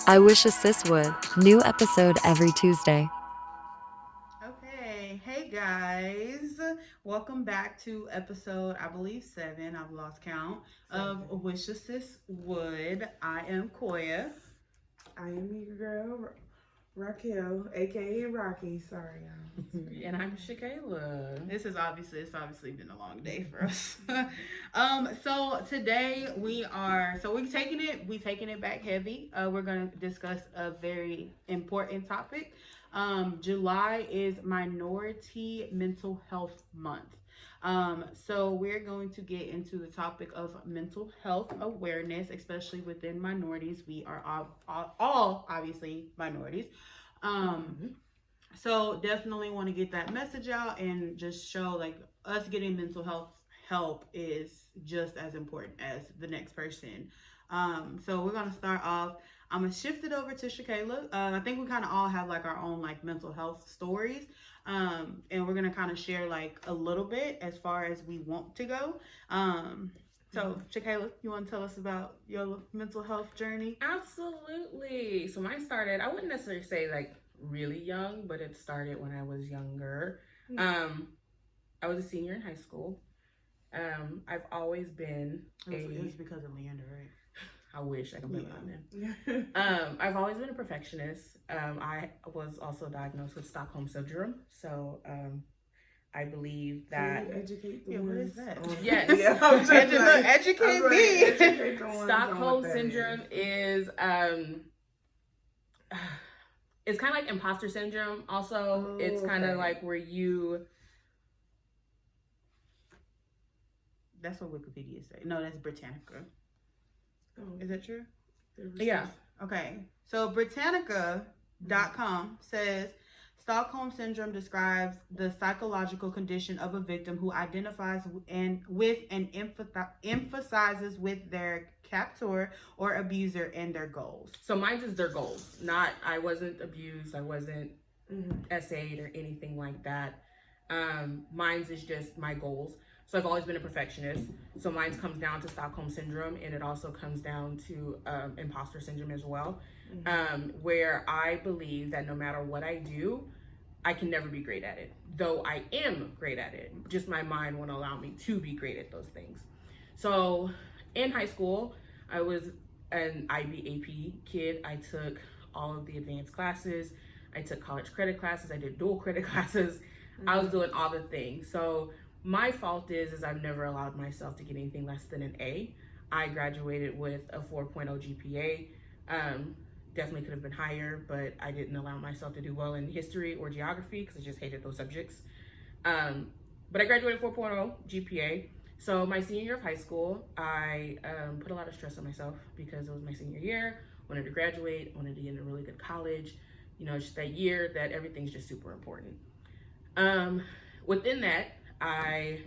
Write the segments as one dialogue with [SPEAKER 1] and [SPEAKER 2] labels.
[SPEAKER 1] I Wish a Sis Would. New episode every Tuesday.
[SPEAKER 2] Okay, hey guys, welcome back to episode, I believe 7. I've lost count of
[SPEAKER 3] Seven.
[SPEAKER 2] Wish a Sis Would. I am Koya.
[SPEAKER 3] I am your girl, Raquel, aka Rocky. Sorry, y'all.
[SPEAKER 4] And I'm Shakayla.
[SPEAKER 2] It's obviously been a long day for us. So today we taking it back heavy. We're gonna discuss a very important topic. July is Minority Mental Health Month. So we're going to get into the topic of mental health awareness, especially within minorities. We are all obviously minorities. So definitely want to get that message out and just show like us getting mental health help is just as important as the next person. So we're gonna start off. I'm gonna shift it over to Shakayla. I think we kind of all have like our own like mental health stories, and we're gonna kind of share like a little bit as far as we want to go. So Shakayla, you want to tell us about your mental health journey?
[SPEAKER 4] Absolutely. So mine started, I wouldn't necessarily say like really young, but it started when I was younger. I was a senior in high school. I've always been
[SPEAKER 2] It was because of Leander, right?
[SPEAKER 4] I wish I could blame it on them. I've always been a perfectionist. I was also diagnosed with Stockholm syndrome. So I believe that.
[SPEAKER 3] Can you educate the
[SPEAKER 2] Yeah, what
[SPEAKER 3] ones
[SPEAKER 2] is that?
[SPEAKER 4] Yes.
[SPEAKER 3] Yeah, I'm just like,
[SPEAKER 2] Educate
[SPEAKER 3] I'm
[SPEAKER 2] me.
[SPEAKER 3] educate the ones on
[SPEAKER 4] Stockholm
[SPEAKER 3] what that
[SPEAKER 4] syndrome is it's kind of like imposter syndrome. Also,
[SPEAKER 3] Oh,
[SPEAKER 4] it's kind of
[SPEAKER 3] okay.
[SPEAKER 4] like where you.
[SPEAKER 2] That's what Wikipedia says. No, that's Britannica.
[SPEAKER 3] Oh,
[SPEAKER 2] Is that true?
[SPEAKER 4] Yeah.
[SPEAKER 2] Okay. So Britannica.com says Stockholm syndrome describes the psychological condition of a victim who identifies and emphasizes with their captor or abuser and their goals.
[SPEAKER 4] So mine is their goals. Not I wasn't abused. I wasn't essayed or anything like that. Mine's is just my goals. So I've always been a perfectionist. So mine comes down to Stockholm syndrome, and it also comes down to imposter syndrome as well, where I believe that no matter what I do, I can never be great at it. Though I am great at it, just my mind won't allow me to be great at those things. So in high school, I was an IB AP kid. I took all of the advanced classes. I took college credit classes. I did dual credit classes. I was doing all the things. So my fault is I've never allowed myself to get anything less than an A. I graduated with a 4.0 GPA. Definitely could have been higher, but I didn't allow myself to do well in history or geography because I just hated those subjects. But I graduated 4.0 GPA. So my senior year of high school, I put a lot of stress on myself because it was my senior year. Wanted to graduate, wanted to get in a really good college. You know, just that year that everything's just super important. Within that, I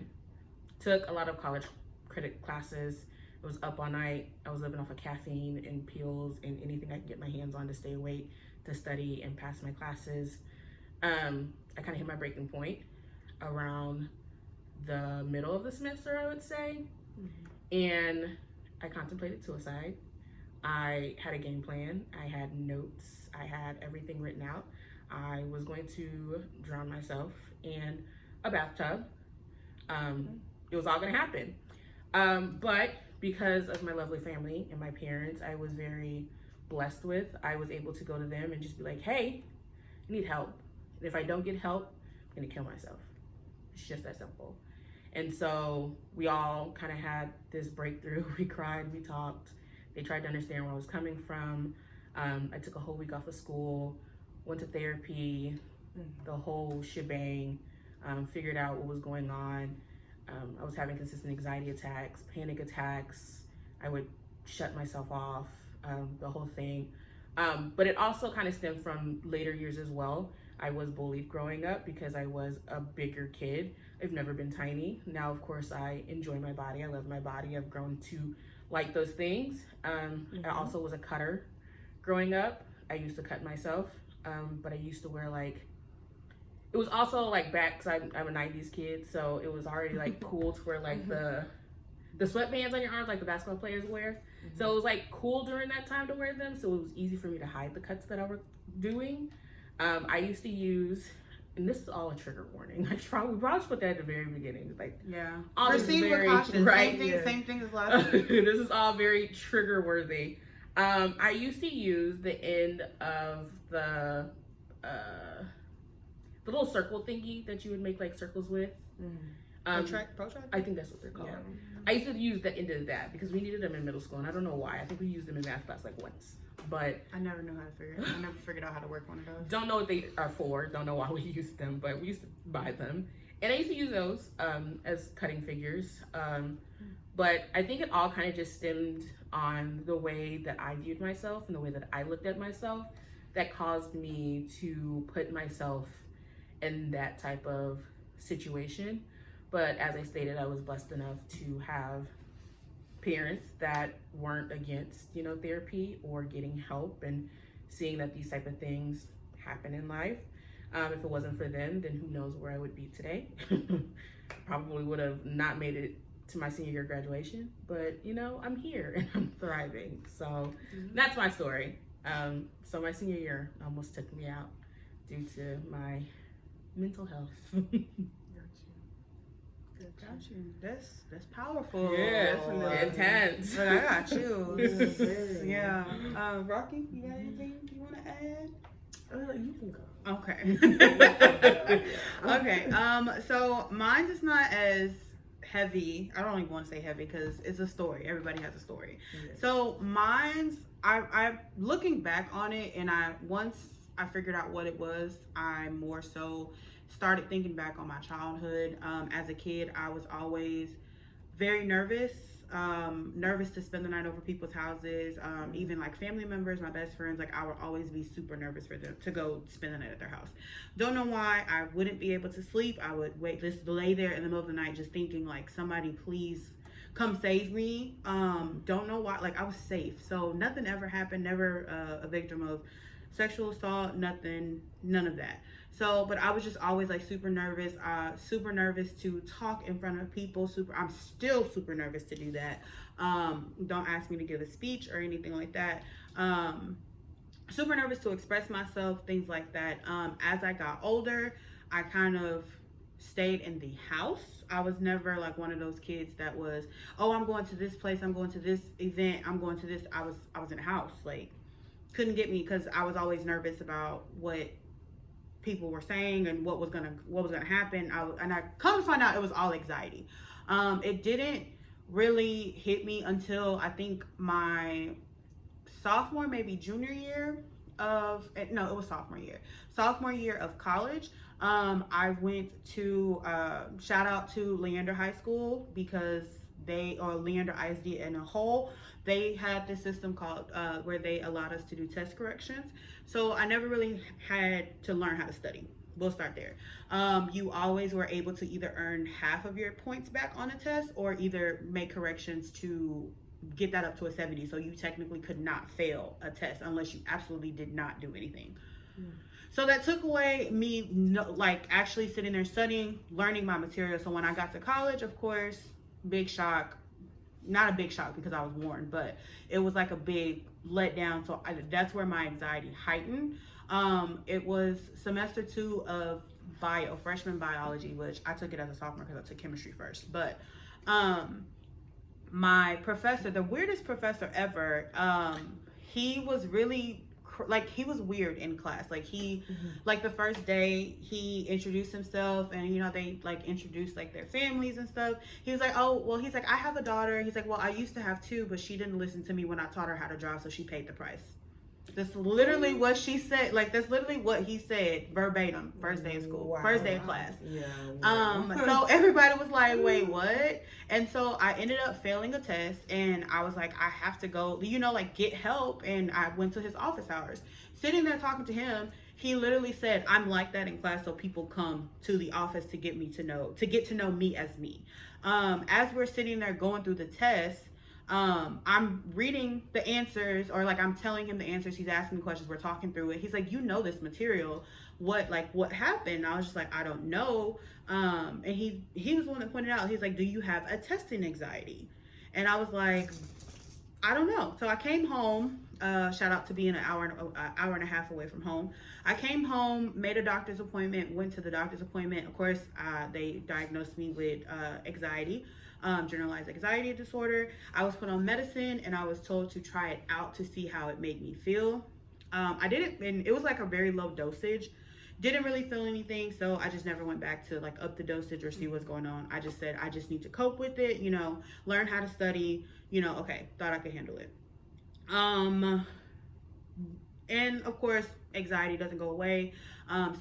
[SPEAKER 4] took a lot of college credit classes. It was up all night. I was living off of caffeine and pills and anything I could get my hands on to stay awake, to study and pass my classes. I kind of hit my breaking point around the middle of the semester, I would say. And I contemplated suicide. I had a game plan. I had notes. I had everything written out. I was going to drown myself in a bathtub. It was all going to happen. But because of my lovely family and my parents, I was very blessed with, I was able to go to them and just be like, hey, I need help. And if I don't get help, I'm going to kill myself. It's just that simple. And so we all kind of had this breakthrough. We cried, we talked. They tried to understand where I was coming from. I took a whole week off of school, went to therapy, the whole shebang, figured out what was going on. I was having consistent anxiety attacks, panic attacks. I would shut myself off, the whole thing. But it also kind of stemmed from later years as well. I was bullied growing up because I was a bigger kid. I've never been tiny. Now, of course, I enjoy my body. I love my body. I've grown to like those things. I also was a cutter growing up. I used to cut myself, but I used to wear like, it was also like back, cause I'm a 90s kid, so it was already like cool to wear like the sweatbands on your arms like the basketball players wear. So it was like cool during that time to wear them. So it was easy for me to hide the cuts that I was doing. I used to use, and this is all a trigger warning. We probably should put that at the very beginning. Like,
[SPEAKER 2] Yeah.
[SPEAKER 4] all this
[SPEAKER 2] Proceed
[SPEAKER 4] very,
[SPEAKER 2] with caution.
[SPEAKER 4] right?
[SPEAKER 2] Same thing as last week.
[SPEAKER 4] This is all very trigger worthy. I used to use the end of the little circle thingy that you would make like circles with.
[SPEAKER 2] Protract?
[SPEAKER 4] I think that's what they're called.
[SPEAKER 3] Yeah.
[SPEAKER 4] I used to use the end of that because we needed them in middle school, and I don't know why. I think we used them in math class like once, but
[SPEAKER 2] I never knew how to figure it. I never figured out how to work one of those.
[SPEAKER 4] don't know what they are for. Don't know why we used them, but we used to buy them, and I used to use those as cutting figures. But I think it all kind of just stemmed on the way that I viewed myself and the way that I looked at myself that caused me to put myself in that type of situation. But as I stated, I was blessed enough to have parents that weren't against, therapy or getting help and seeing that these type of things happen in life. If it wasn't for them, then who knows where I would be today. Probably would have not made it to my senior year graduation, but I'm here and I'm thriving. So that's my story. So my senior year almost took me out due to my mental health.
[SPEAKER 2] Got you. That's powerful.
[SPEAKER 4] Yeah,
[SPEAKER 3] Definitely.
[SPEAKER 4] intense.
[SPEAKER 2] But I got you.
[SPEAKER 3] Very.
[SPEAKER 2] Yeah. Rocky, you got anything you want to add?
[SPEAKER 3] You can go.
[SPEAKER 2] Okay. Okay. So mine is not as heavy. I don't even want to say heavy because it's a story. Everybody has a story.
[SPEAKER 3] Yeah.
[SPEAKER 2] So mine's, I looking back on it, and once I figured out what it was, I more so started thinking back on my childhood. As a kid, I was always very nervous to spend the night over people's houses. Even like family members, my best friends, like I would always be super nervous for them to go spend the night at their house. Don't know why. I wouldn't be able to sleep. I would just lay there in the middle of the night just thinking like, somebody please come save me. Don't know why. Like I was safe, so nothing ever happened. Never a victim of sexual assault, none of that. So, but I was just always like super nervous to talk in front of people. I'm still super nervous to do that. Don't ask me to give a speech or anything like that. Super nervous to express myself, things like that. As I got older, I kind of stayed in the house. I was never like one of those kids that was, oh, I'm going to this place, I'm going to this event, I'm going to this. I was in the house, like couldn't get me because I was always nervous about what people were saying and what was gonna happen. I come to find out it was all anxiety. It didn't really hit me until I think my sophomore, maybe junior year of, no, it was sophomore year of college. I went to shout out to Leander High School because Leander ISD in a whole, they had this system called where they allowed us to do test corrections. So I never really had to learn how to study. We'll start there. You always were able to either earn half of your points back on a test or either make corrections to get that up to a 70. So you technically could not fail a test unless you absolutely did not do anything. So that took away me like actually sitting there studying, learning my material. So when I got to college, of course, big shock. Not a big shock because I was warned, but it was like a big letdown. So that's where my anxiety heightened. It was semester 2 of freshman biology, which I took it as a sophomore because I took chemistry first. But my professor, the weirdest professor ever, he was really he was weird in class. Like like the first day he introduced himself and they like introduced like their families and stuff. He was like, oh, well, he's like, I have a daughter. He's like, well, I used to have 2, but she didn't listen to me when I taught her how to drive, so she paid the price. That's literally what she said. Like that's literally what he said verbatim. First day of school, first day of class.
[SPEAKER 3] Yeah.
[SPEAKER 2] So everybody was like, wait, what? And so I ended up failing a test, and I was like, I have to go, like get help. And I went to his office hours, sitting there talking to him. He literally said, I'm like that in class, so people come to the office to get to know me as me. As we're sitting there going through the test, I'm reading the answers, or like I'm telling him the answers. He's asking me questions. We're talking through it. He's like, this material. What happened? And I was just like, I don't know. And he was the one that pointed out. He's like, do you have a testing anxiety? And I was like, I don't know. So I came home. Shout out to being an hour and a half away from home. I came home, made a doctor's appointment, went to the doctor's appointment. Of course, they diagnosed me with anxiety, generalized anxiety disorder. I was put on medicine, and I was told to try it out to see how it made me feel. I didn't, and it was like a very low dosage. Didn't really feel anything, so I just never went back to like up the dosage or see what's going on. I just said I just need to cope with it, learn how to study, okay, thought I could handle it. And of course, anxiety doesn't go away.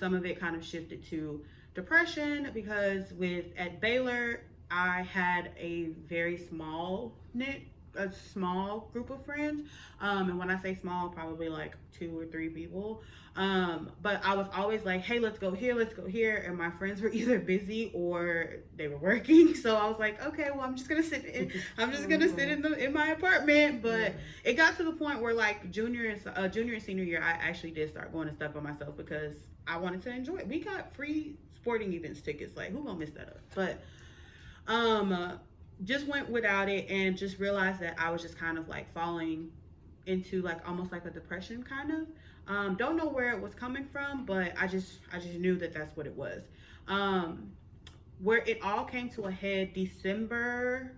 [SPEAKER 2] Some of it kind of shifted to depression because at Baylor, I had a very a small group of friends. And when I say small, probably like 2 or 3 people. But I was always like, hey, let's go here. And my friends were either busy or they were working. So I was like, okay, well, I'm just gonna sit in my apartment. But it got to the point where like junior and senior year, I actually did start going to stuff by myself because I wanted to enjoy it. We got free sporting events tickets. Like, who gonna miss that up? But just went without it and just realized that I was just kind of like falling into like almost like a depression kind of. Don't know where it was coming from, but I just knew that that's what it was. Where it all came to a head December.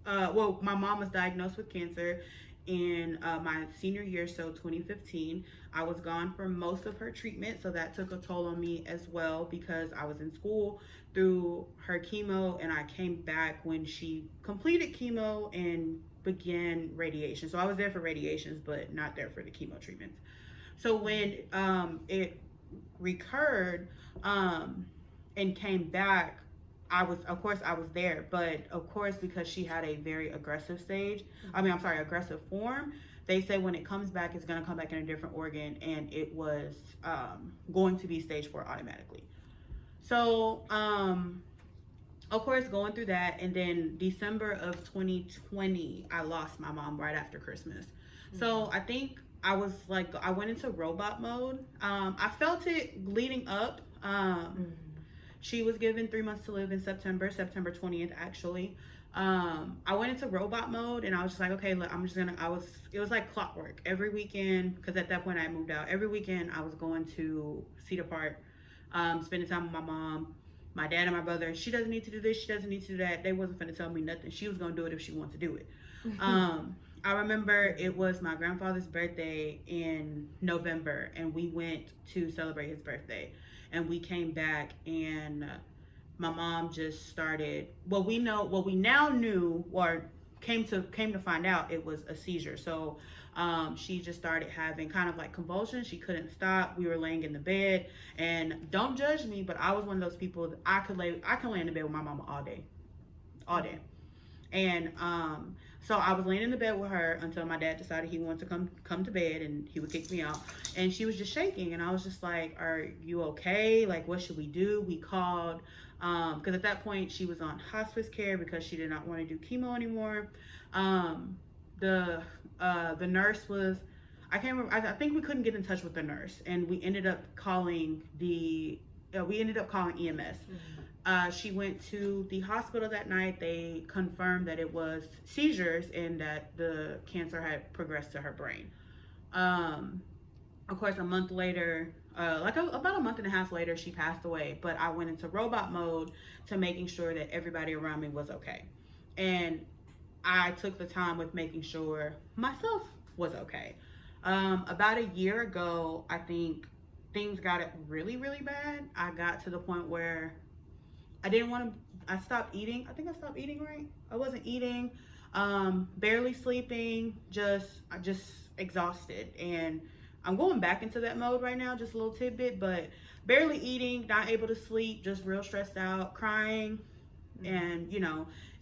[SPEAKER 2] Well, my mom was diagnosed with cancer in my senior year, so 2015. I was gone for most of her treatment, so that took a toll on me as well because I was in school through her chemo, and I came back when she completed chemo and began radiation. So I was there for radiations, but not there for the chemo treatments. So when it recurred and came back, I was there, but of course, because she had a very aggressive aggressive form, they say when it comes back, it's going to come back in a different organ, and it was going to be stage 4 automatically. So, of course, going through that, and then December of 2020, I lost my mom right after Christmas. So I think I went into robot mode. I felt it leading up. She was given 3 months to live in September 20th, actually. I went into robot mode, and I was just like, okay, look, it was like clockwork every weekend. Cause at that point I moved out. Every weekend I was going to Cedar Park, spending time with my mom, my dad and my brother. She doesn't need to do this. She doesn't need to do that. They wasn't finna tell me nothing. She was going to do it if she wanted to do it. I remember it was my grandfather's birthday in November, and we went to celebrate his birthday. And we came back, and my mom just started. What we now knew, or came to find out, it was a seizure. So she just started having kind of like convulsions. She couldn't stop. We were laying in the bed, and don't judge me, but I was one of those people that I can lay in the bed with my mama all day. And so I was laying in the bed with her until my dad decided he wanted to come to bed, and he would kick me out. And she was just shaking, and I was just like, are you okay? Like, what should we do? We called, because at that point she was on hospice care because she did not want to do chemo anymore. The nurse was, I can't remember, I think we couldn't get in touch with the nurse, and we ended up calling EMS. She went to the hospital that night. They confirmed that it was seizures and that the cancer had progressed to her brain. Of course, a month later, about a month and a half later, she passed away. But I went into robot mode to making sure that everybody around me was okay. And I took the time with making sure myself was okay. About a year ago, I think things got really, really bad. I got to the point where I stopped eating. I think I stopped eating, right? I wasn't eating, barely sleeping, just exhausted. And I'm going back into that mode right now, just a little tidbit, but barely eating, not able to sleep, just real stressed out, crying. And,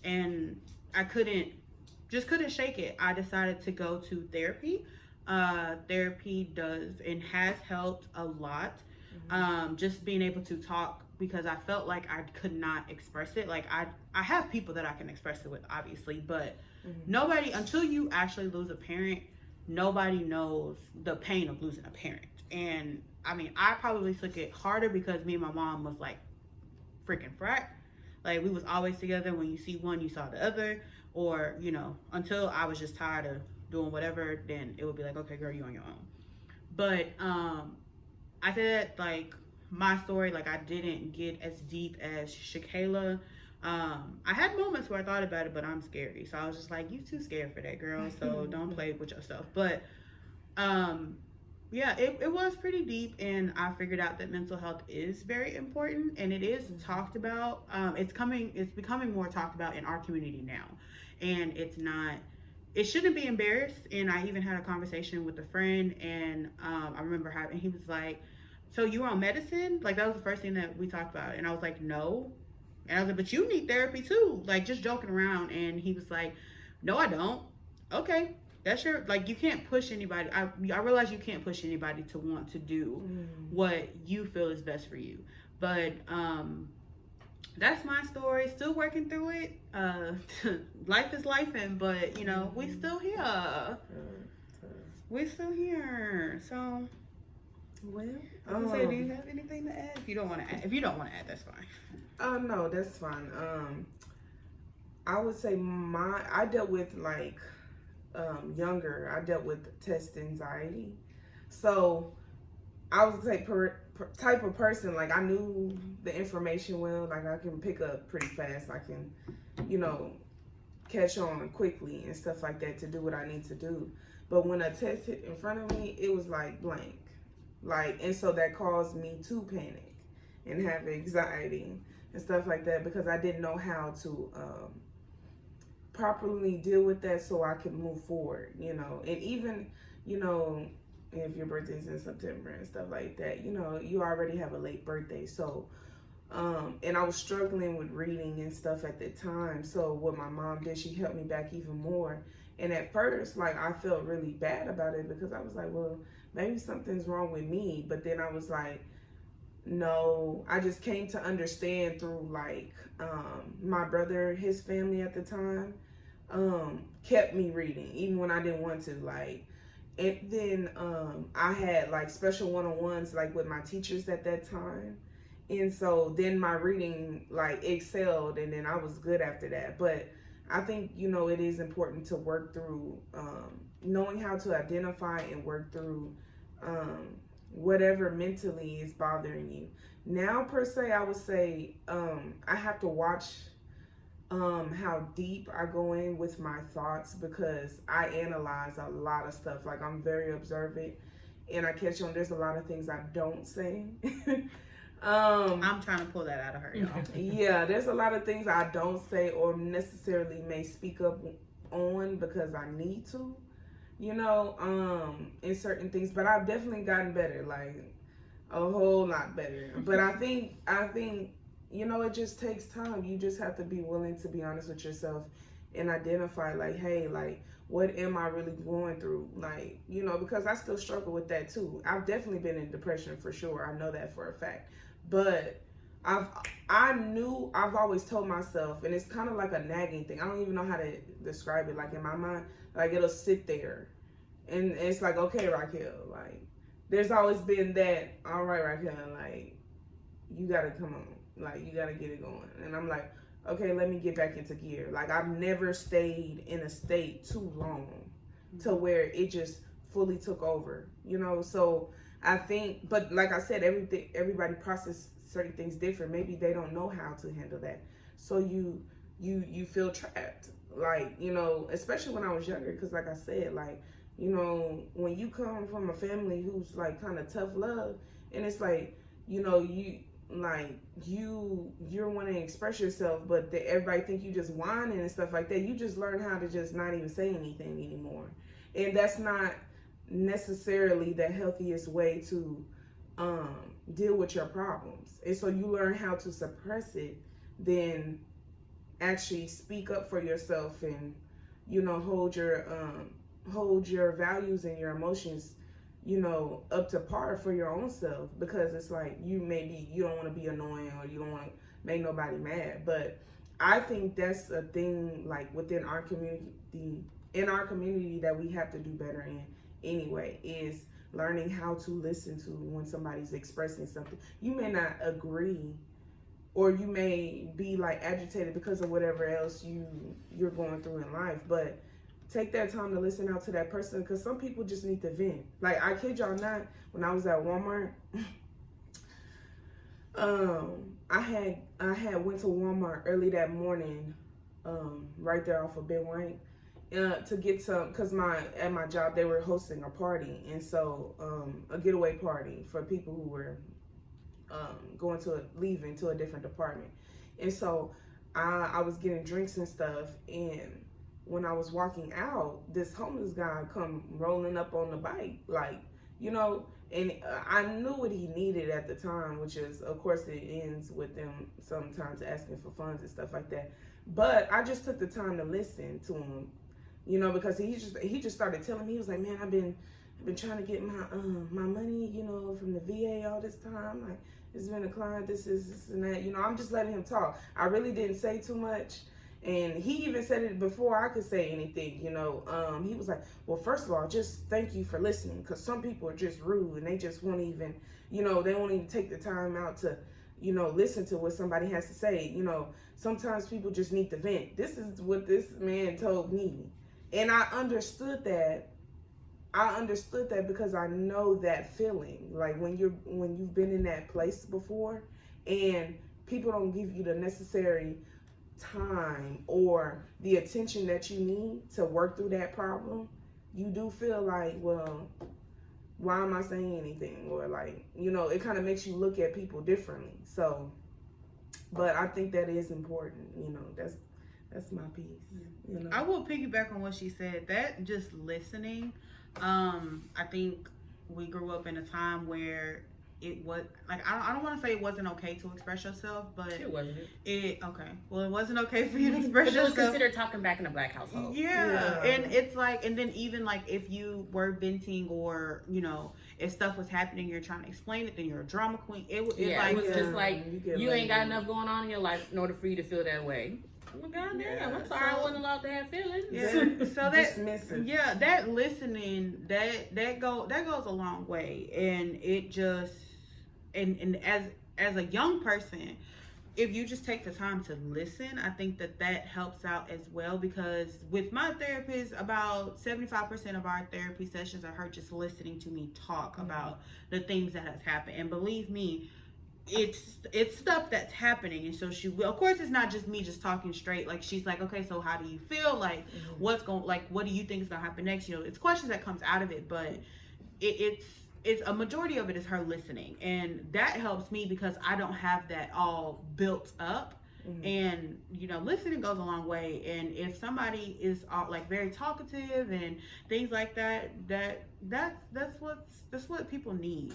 [SPEAKER 2] and I couldn't shake it. I decided to go to therapy. Therapy does and has helped a lot. Just being able to talk, because I felt like I could not express it. Like I have people that I can express it with, obviously, but nobody, until you actually lose a parent, nobody knows the pain of losing a parent. And I mean, I probably took it harder because me and my mom was like freaking frat. Like, we was always together. When you see one, you saw the other. or, you know, until I was just tired of doing whatever, then it would be like, okay, girl, you on your own. But I said, like, my story, like, I didn't get as deep as Shakayla. I had moments where I thought about it, but I'm scary. So I was just like, you too scared for that, girl. So don't play with yourself. But yeah, it was pretty deep, and I figured out that mental health is very important, and it is talked about. It's becoming more talked about in our community now, and it shouldn't be embarrassed. And I even had a conversation with a friend, and I remember he was like, so you were on medicine? Like, that was the first thing that we talked about. And I was like, no. And I was like, but you need therapy too. Like, just joking around. And he was like, no, I don't. Okay. That's like, you can't push anybody. I realize you can't push anybody to want to do what you feel is best for you. But that's my story. Still working through it. Life is lifing, but, you know, we still here. We're still here. So...
[SPEAKER 3] Well,
[SPEAKER 2] do you have anything to add? If you don't want to add, that's fine.
[SPEAKER 3] No, that's fine. I would say I dealt with like younger. I dealt with test anxiety, so I was the type of person, like, I knew the information well. Like, I can pick up pretty fast. I can, you know, catch on quickly and stuff like that to do what I need to do. But when a test hit in front of me, it was like blank. Like, and so that caused me to panic and have anxiety and stuff like that, because I didn't know how to properly deal with that so I could move forward, you know. And even, you know, if your birthday's in September and stuff like that, you know, you already have a late birthday. So, and I was struggling with reading and stuff at the time. So what my mom did, she helped me back even more. And at first, like, I felt really bad about it, because I was like, well, maybe something's wrong with me. But then I was like, no, I just came to understand through, like, my brother, his family at the time, kept me reading, even when I didn't want to, like. And then I had, like, special one-on-ones, like, with my teachers at that time. And so then my reading, like, excelled, and then I was good after that. But I think, you know, it is important to work through knowing how to identify and work through whatever mentally is bothering you. Now, per se, I would say I have to watch how deep I go in with my thoughts, because I analyze a lot of stuff. Like, I'm very observant, and I catch on there's a lot of things I don't say.
[SPEAKER 2] I'm trying to pull that out of her, y'all.
[SPEAKER 3] Yeah, there's a lot of things I don't say or necessarily may speak up on because I need to, you know, in certain things. But I've definitely gotten better, like a whole lot better. But I think, you know, it just takes time. You just have to be willing to be honest with yourself and identify, like, hey, like, what am I really going through? Like, you know, because I still struggle with that too. I've definitely been in depression for sure. I know that for a fact. But I've always told myself, and it's kind of like a nagging thing. I don't even know how to describe it. Like, in my mind, like, it'll sit there, and it's like, okay, Raquel, like, there's always been that, all right, Raquel, like, you gotta come on, like, you gotta get it going. And I'm like, okay, let me get back into gear. Like, I've never stayed in a state too long to where it just fully took over, you know. So I think, but like I said, everybody processes certain things different. Maybe they don't know how to handle that. So you feel trapped, like, you know, especially when I was younger, because like I said, like, you know, when you come from a family who's like kind of tough love, and it's like, you know, you're wanting to express yourself, but everybody think you just whining and stuff like that. You just learn how to just not even say anything anymore, and that's not necessarily the healthiest way to deal with your problems. And so you learn how to suppress it, then actually speak up for yourself, and, you know, hold your values and your emotions, you know, up to par for your own self. Because it's like, you don't want to be annoying, or you don't want to make nobody mad. But I think that's a thing, like, within our community, that we have to do better in anyway, is learning how to listen to when somebody's expressing something. You may not agree or you may be like agitated because of whatever else you're going through in life. But take that time to listen out to that person, because some people just need to vent. Like, I kid y'all not, when I was at Walmart, I had went to Walmart early that morning, right there off of Ben White, to get some, because at my job they were hosting a party, and so a getaway party for people who were leaving to a different department. And so I was getting drinks and stuff, and when I was walking out, this homeless guy come rolling up on the bike, like, you know, and I knew what he needed at the time, which is, of course, it ends with them sometimes asking for funds and stuff like that. But I just took the time to listen to him, you know, because he just started telling me, he was like, man, I've been trying to get my money, you know, from the VA all this time. Like, it's been declined, this and that. You know, I'm just letting him talk. I really didn't say too much. And he even said it before I could say anything, you know. He was like, well, first of all, just thank you for listening, because some people are just rude and they just won't even, you know, they won't even take the time out to, you know, listen to what somebody has to say. You know, sometimes people just need to vent. This is what this man told me. And I understood that. Because I know that feeling, like when you've been in that place before and people don't give you the necessary time or the attention that you need to work through that problem, you do feel like, well, why am I saying anything? Or like, you know, it kind of makes you look at people differently. So, but I think that is important, you know. That's my piece, you know.
[SPEAKER 2] I will piggyback on what she said, that just listening. I think we grew up in a time where it was like, I don't want to say it wasn't okay to express yourself, but
[SPEAKER 4] it wasn't.
[SPEAKER 2] It wasn't okay for you to express
[SPEAKER 4] yourself. It was considered talking back in a black household.
[SPEAKER 2] Yeah, and it's like, and then even like if you were venting, or you know, if stuff was happening, you're trying to explain it, then you're a drama queen. It was
[SPEAKER 4] just like you ain't got enough going on in your life in order for you to feel that way. Well, goddamn, I'm sorry, I wasn't allowed to have feelings.
[SPEAKER 2] Yeah. So that listening, that goes a long way, and it just and as a young person, if you just take the time to listen, I think that helps out as well, because with my therapist, about 75% of our therapy sessions are her just listening to me talk about the things that has happened, and believe me, it's stuff that's happening. And so she will, of course, it's not just me just talking straight. Like, she's like, okay, so how do you feel? Like, what do you think is gonna happen next? You know, it's questions that comes out of it, but it's a majority of it is her listening, and that helps me because I don't have that all built up. And you know, listening goes a long way. And if somebody is like very talkative and things like that's what people need.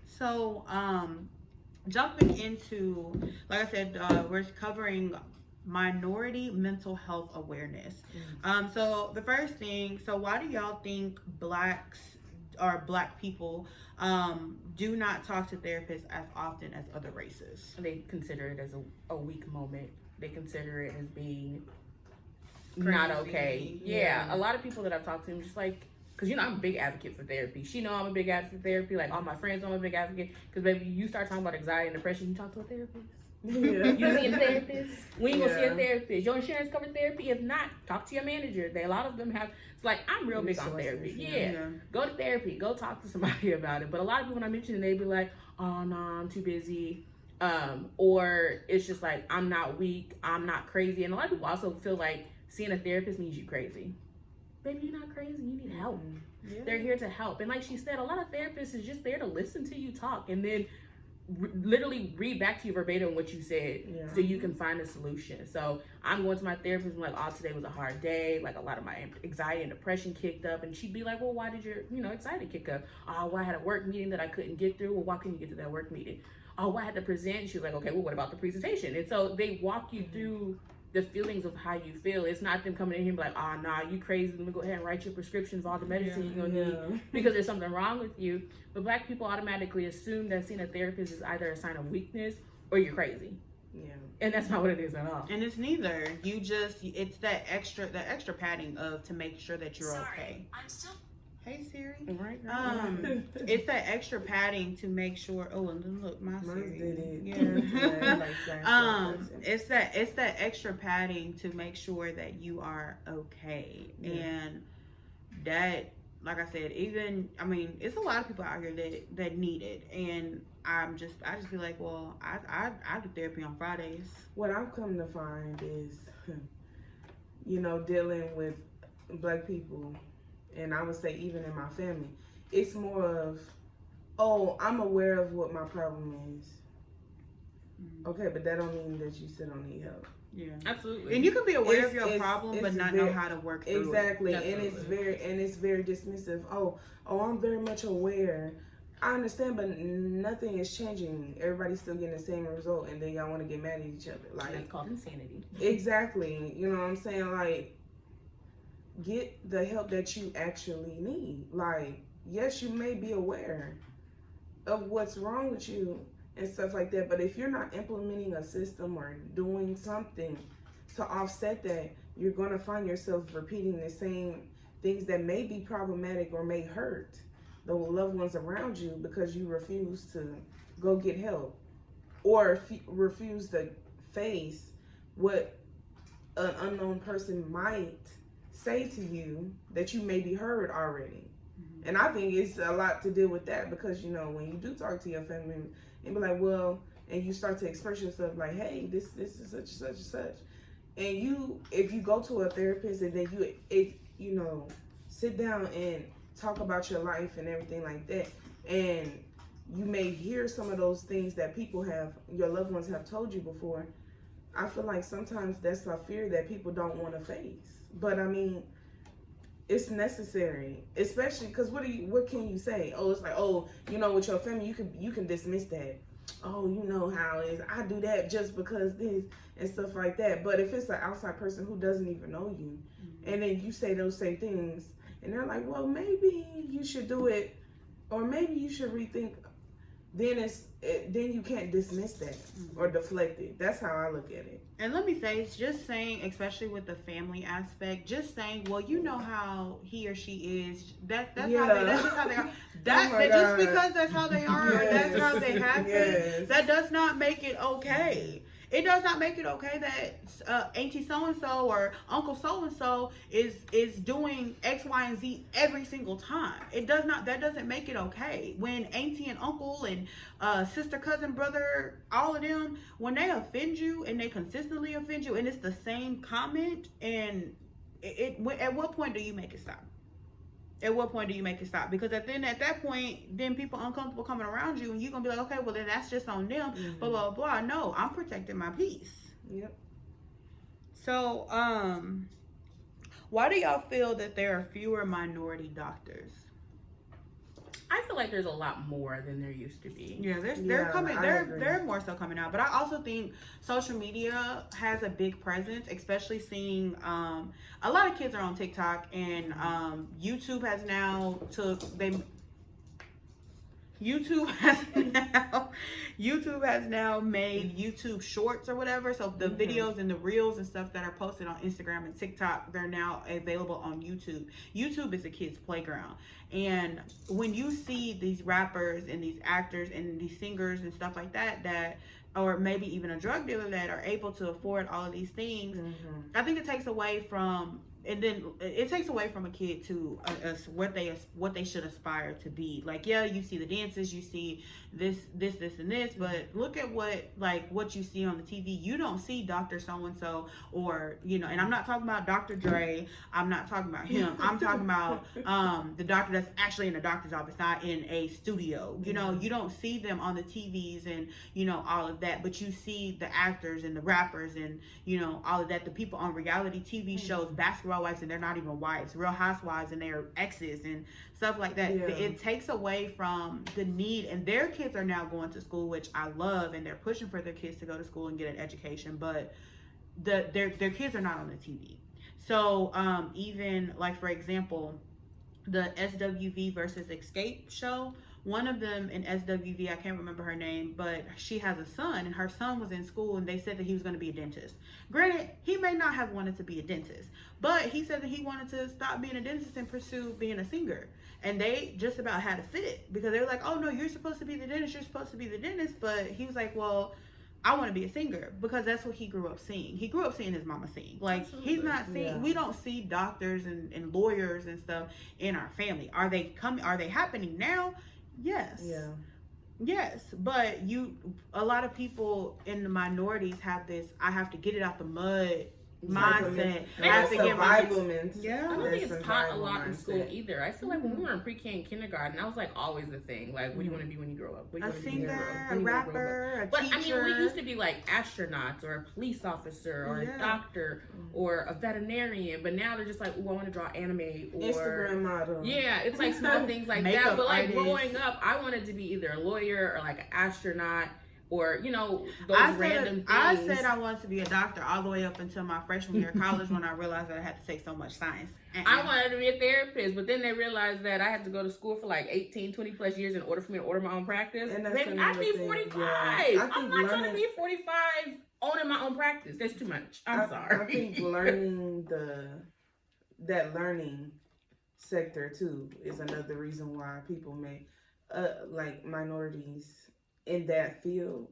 [SPEAKER 2] So jumping into, like I said, we're covering minority mental health awareness. So the first thing, so why do y'all think black people do not talk to therapists as often as other races?
[SPEAKER 4] They consider it as a weak moment. They consider it as being
[SPEAKER 2] Crazy.
[SPEAKER 4] Not okay. Yeah, a lot of people that I've talked to, I'm just like, because, you know, I'm a big advocate for therapy. She know I'm a big advocate for therapy. Like, all my friends know I'm a big advocate. Because, baby, you start talking about anxiety and depression, you talk to a therapist. You see a therapist? We ain't gonna see a therapist. Your insurance cover therapy? If not, talk to your manager. A lot of them have. It's like, I'm real big on therapy. Go to therapy. Go talk to somebody about it. But a lot of people, when I mention it, they be like, oh, no, I'm too busy. Or it's just like, I'm not weak. I'm not crazy. And a lot of people also feel like seeing a therapist means you crazy. Baby, you're not crazy. You need help. They're here to help. And like she said, a lot of therapists is just there to listen to you talk and then literally read back to you verbatim what you said, so you can find a solution. So I'm going to my therapist and like, oh, today was a hard day. Like, a lot of my anxiety and depression kicked up. And she'd be like, well, why did your anxiety kick up? Oh, well, I had a work meeting that I couldn't get through. Well, why couldn't you get to that work meeting? Oh, well, I had to present. She was like, okay, well, what about the presentation? And so they walk you through the feelings of how you feel. It's not them coming in here and be like, oh, nah, you crazy. Let me go ahead and write your prescriptions of all the medicine you're going to need because there's something wrong with you. But black people automatically assume that seeing a therapist is either a sign of weakness or you're crazy. And that's not what it is at all.
[SPEAKER 2] And it's neither. It's that extra padding of to make sure that you're okay.
[SPEAKER 5] I'm still.
[SPEAKER 2] Hey Siri.
[SPEAKER 4] Right.
[SPEAKER 2] It's that extra padding to make sure. Oh, and then look, my
[SPEAKER 3] Mine's
[SPEAKER 2] Siri.
[SPEAKER 3] did it.
[SPEAKER 2] Yeah.
[SPEAKER 3] Like that.
[SPEAKER 2] It's that extra padding to make sure that you are okay, and that, like I said, it's a lot of people out here that need it, and I just be like, well, I do therapy on Fridays.
[SPEAKER 3] What I've come to find is, dealing with Black people, and I would say even in my family, it's more of, oh, I'm aware of what my problem is. Okay, but that don't mean that you still don't need help.
[SPEAKER 2] Yeah,
[SPEAKER 4] absolutely.
[SPEAKER 2] And you can be aware of your problem, but not know how to work through
[SPEAKER 3] exactly.
[SPEAKER 2] it.
[SPEAKER 3] Exactly, and it's very dismissive. Oh, I'm very much aware. I understand, but nothing is changing. Everybody's still getting the same result, and then y'all want to get mad at each other. Like,
[SPEAKER 4] that's called insanity.
[SPEAKER 3] Exactly. You know what I'm saying? Like, get the help that you actually need. Like, yes, you may be aware of what's wrong with you and stuff like that, but if you're not implementing a system or doing something to offset that, you're going to find yourself repeating the same things that may be problematic or may hurt the loved ones around you because you refuse to go get help or refuse to face what an unknown person might say to you that you maybe heard already. And I think it's a lot to deal with that because, when you do talk to your family and be like, well, and you start to express yourself like, hey, this is such and such and such. And if you go to a therapist and then you sit down and talk about your life and everything like that, and you may hear some of those things that your loved ones have told you before, I feel like sometimes that's a fear that people don't want to face. But it's necessary, especially because what can you say? Oh, it's like, with your family, you can dismiss that. Oh, you know how it is. I do that just because this and stuff like that. But if it's an outside person who doesn't even know you, and then you say those same things, and they're like, well, maybe you should do it, or maybe you should rethink. Then you can't dismiss that or deflect it. That's how I look at it.
[SPEAKER 2] And let me say, it's just saying, especially with the family aspect, just saying, well, you know how he or she is. That's just how they are. Just because that's how they are, or that's how they happen, that does not make it okay. It does not make it okay that auntie so-and-so or uncle so-and-so is doing X, Y, and Z every single time. That doesn't make it okay. When auntie and uncle and sister, cousin, brother, all of them, when they offend you and they consistently offend you and it's the same comment, and at what point do you make it stop? At what point do you make it stop? Because at that point, then people uncomfortable coming around you, and you're gonna be like, okay, well then that's just on them. Blah blah blah. No, I'm protecting my peace.
[SPEAKER 3] Yep.
[SPEAKER 2] So, why do y'all feel that there are fewer minority doctors?
[SPEAKER 4] I feel like there's a lot more than there used to be.
[SPEAKER 2] Yeah, they're coming. They're more so coming out. But I also think social media has a big presence, especially seeing a lot of kids are on TikTok, and YouTube has now made YouTube Shorts or whatever. So the videos and the reels and stuff that are posted on Instagram and TikTok, they're now available on YouTube. YouTube is a kid's playground. And when you see these rappers and these actors and these singers and stuff like that, or maybe even a drug dealer that are able to afford all of these things, I think it takes away from a kid to what they should aspire to be. Like, yeah, you see the dances, you see this and this, but look at what you see on the TV. You don't see Dr. So-and-so, or and I'm not talking about Dr. Dre, I'm not talking about him, I'm talking about the doctor that's actually in a doctor's office, not in a studio. You don't see them on the TVs and all of that, but you see the actors and the rappers and all of that, the people on reality TV shows, basketball wives, and they're not even wives, Real Housewives, and they're exes and stuff like that. It takes away from the need, and their kids are now going to school, which I love, and they're pushing for their kids to go to school and get an education, but their kids are not on the TV. So even like, for example, the SWV versus Escape show, one of them in SWV, I can't remember her name, but she has a son, and her son was in school, and they said that he was going to be a dentist. Granted, he may not have wanted to be a dentist, but he said that he wanted to stop being a dentist and pursue being a singer. And they just about had a fit because they were like, oh no, you're supposed to be the dentist, you're supposed to be the dentist. But he was like, well, I want to be a singer because that's what he grew up seeing. He grew up seeing his mama sing. Like,
[SPEAKER 4] Absolutely.
[SPEAKER 2] he's not seeing, we don't see doctors and lawyers and stuff in our family. Are they happening now? Yes.
[SPEAKER 3] Yeah.
[SPEAKER 2] Yes, but a lot of people in the minorities have this, I have to get it out the mud mindset.
[SPEAKER 4] I
[SPEAKER 2] have to get my,
[SPEAKER 3] survival mentality.
[SPEAKER 2] yeah.
[SPEAKER 4] I don't think it's taught a lot in
[SPEAKER 3] mindset.
[SPEAKER 4] school either. I feel like when we were in pre-K and kindergarten, that was like always a thing. Like, what do you want to be when you grow up? What do you
[SPEAKER 2] A
[SPEAKER 4] want to be when you grow up?
[SPEAKER 2] singer,
[SPEAKER 4] When
[SPEAKER 2] a
[SPEAKER 4] you wanna grow up?
[SPEAKER 2] rapper, a
[SPEAKER 4] But
[SPEAKER 2] teacher.
[SPEAKER 4] I mean, we used to be like astronauts or a police officer or
[SPEAKER 2] Yeah.
[SPEAKER 4] a doctor or a veterinarian, but now they're just like, oh, I want to draw anime or
[SPEAKER 3] Instagram model.
[SPEAKER 4] Yeah, it's like small things like that.
[SPEAKER 2] Makeup
[SPEAKER 4] But like
[SPEAKER 2] artist.
[SPEAKER 4] growing up, I wanted to be either a lawyer or like an astronaut or those random things.
[SPEAKER 2] I said I wanted to be a doctor all the way up until my freshman year of college when I realized that I had to take so much science.
[SPEAKER 4] I wanted to be a therapist, but then they realized that I had to go to school for like 18, 20 plus years in order for me to order my own practice.
[SPEAKER 3] And that's
[SPEAKER 4] Baby, I
[SPEAKER 3] another
[SPEAKER 4] be
[SPEAKER 3] thing.
[SPEAKER 4] 45.
[SPEAKER 3] Yeah.
[SPEAKER 4] I'm not trying to be 45 owning my own practice. That's too much. I'm sorry.
[SPEAKER 3] I think learning that learning sector too is another reason why people may like minorities in that field